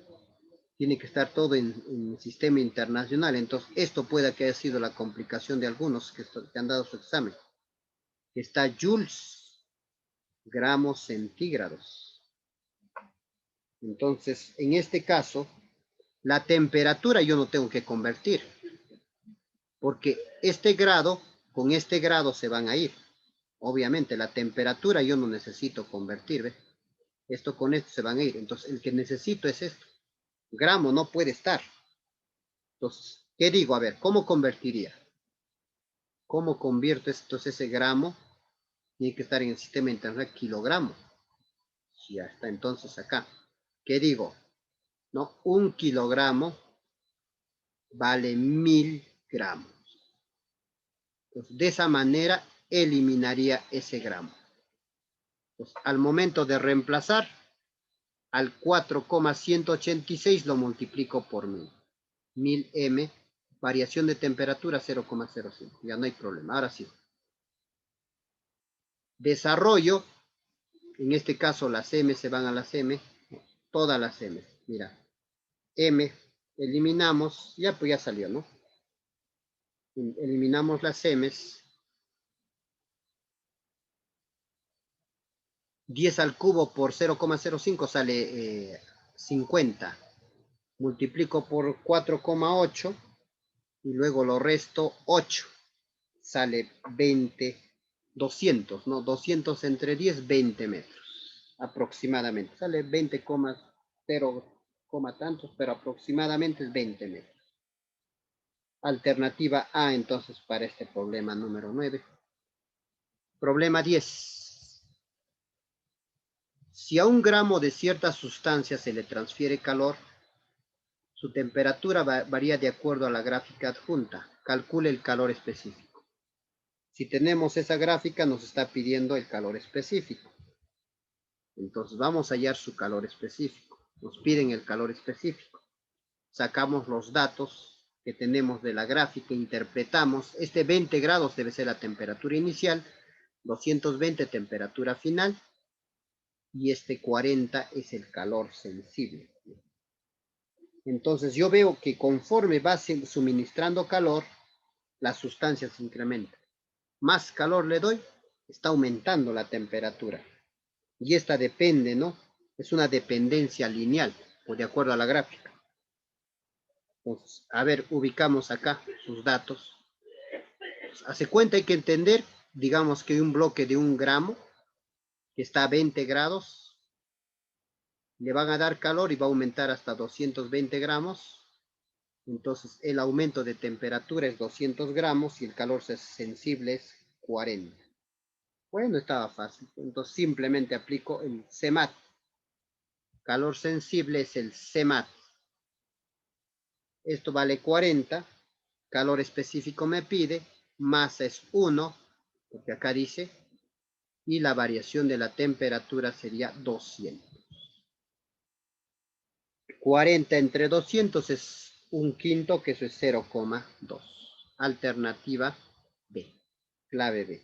S1: Tiene que estar todo en sistema internacional. Entonces, esto puede que haya sido la complicación de algunos que han dado su examen. Está joules, gramos centígrados. Entonces, en este caso, la temperatura yo no tengo que convertir, porque este grado con este grado se van a ir. Obviamente, la temperatura yo no necesito convertir, ¿ves? Esto con esto se van a ir. Entonces, el que necesito es esto. Gramo no puede estar. Entonces, ¿qué digo? A ver, ¿cómo convertiría? ¿Cómo convierto entonces ese gramo? Tiene que estar en el sistema internacional kilogramo. Ya está entonces acá. ¿Qué digo? ¿No? 1 kilogramo vale 1000 gramos. Entonces, de esa manera eliminaría ese gramo. Entonces, al momento de reemplazar, al 4,186 lo multiplico por 1000. 1000 M, variación de temperatura 0,05. Ya no hay problema. Ahora sí. Desarrollo, en este caso las M se van a las M, todas las M. Mira, M, eliminamos, ya pues ya salió, ¿no? Eliminamos las M's. 10 al cubo por 0,05 sale 50. Multiplico por 4,8 y luego lo resto 8. Sale 20, 200, ¿no? 200 entre 10, 20 metros. Aproximadamente. Sale 20,0, tantos, pero aproximadamente es 20 metros. Alternativa A, entonces, para este problema número 9. Problema 10. Si a 1 gramo de cierta sustancia se le transfiere calor, su temperatura varía de acuerdo a la gráfica adjunta. Calcule el calor específico. Si tenemos esa gráfica, nos está pidiendo el calor específico. Entonces vamos a hallar su calor específico. Nos piden el calor específico. Sacamos los datos que tenemos de la gráfica, interpretamos. Este 20 grados debe ser la temperatura inicial, 220 temperatura final, y este 40 es el calor sensible. Entonces yo veo que conforme va suministrando calor, la sustancia se incrementa. Más calor le doy, está aumentando la temperatura. Y esta depende, ¿no? Es una dependencia lineal, o de acuerdo a la gráfica. Entonces, a ver, ubicamos acá sus datos. Hace cuenta, hay que entender, digamos que un bloque de 1 gramo, que está a 20 grados, le van a dar calor y va a aumentar hasta 220 gramos. Entonces, el aumento de temperatura es 200 gramos y el calor sensible es 40. Bueno, estaba fácil. Entonces, simplemente aplico el CMAT. Calor sensible es el CMAT. Esto vale 40. Calor específico me pide. Masa es 1, porque acá dice. Y la variación de la temperatura sería 200. 40 entre 200 es 1/5, que eso es 0,2. Alternativa B. Clave B.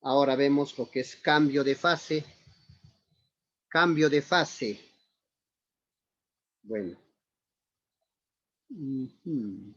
S1: Ahora vemos lo que es cambio de fase. Cambio de fase. Bueno, Ujú.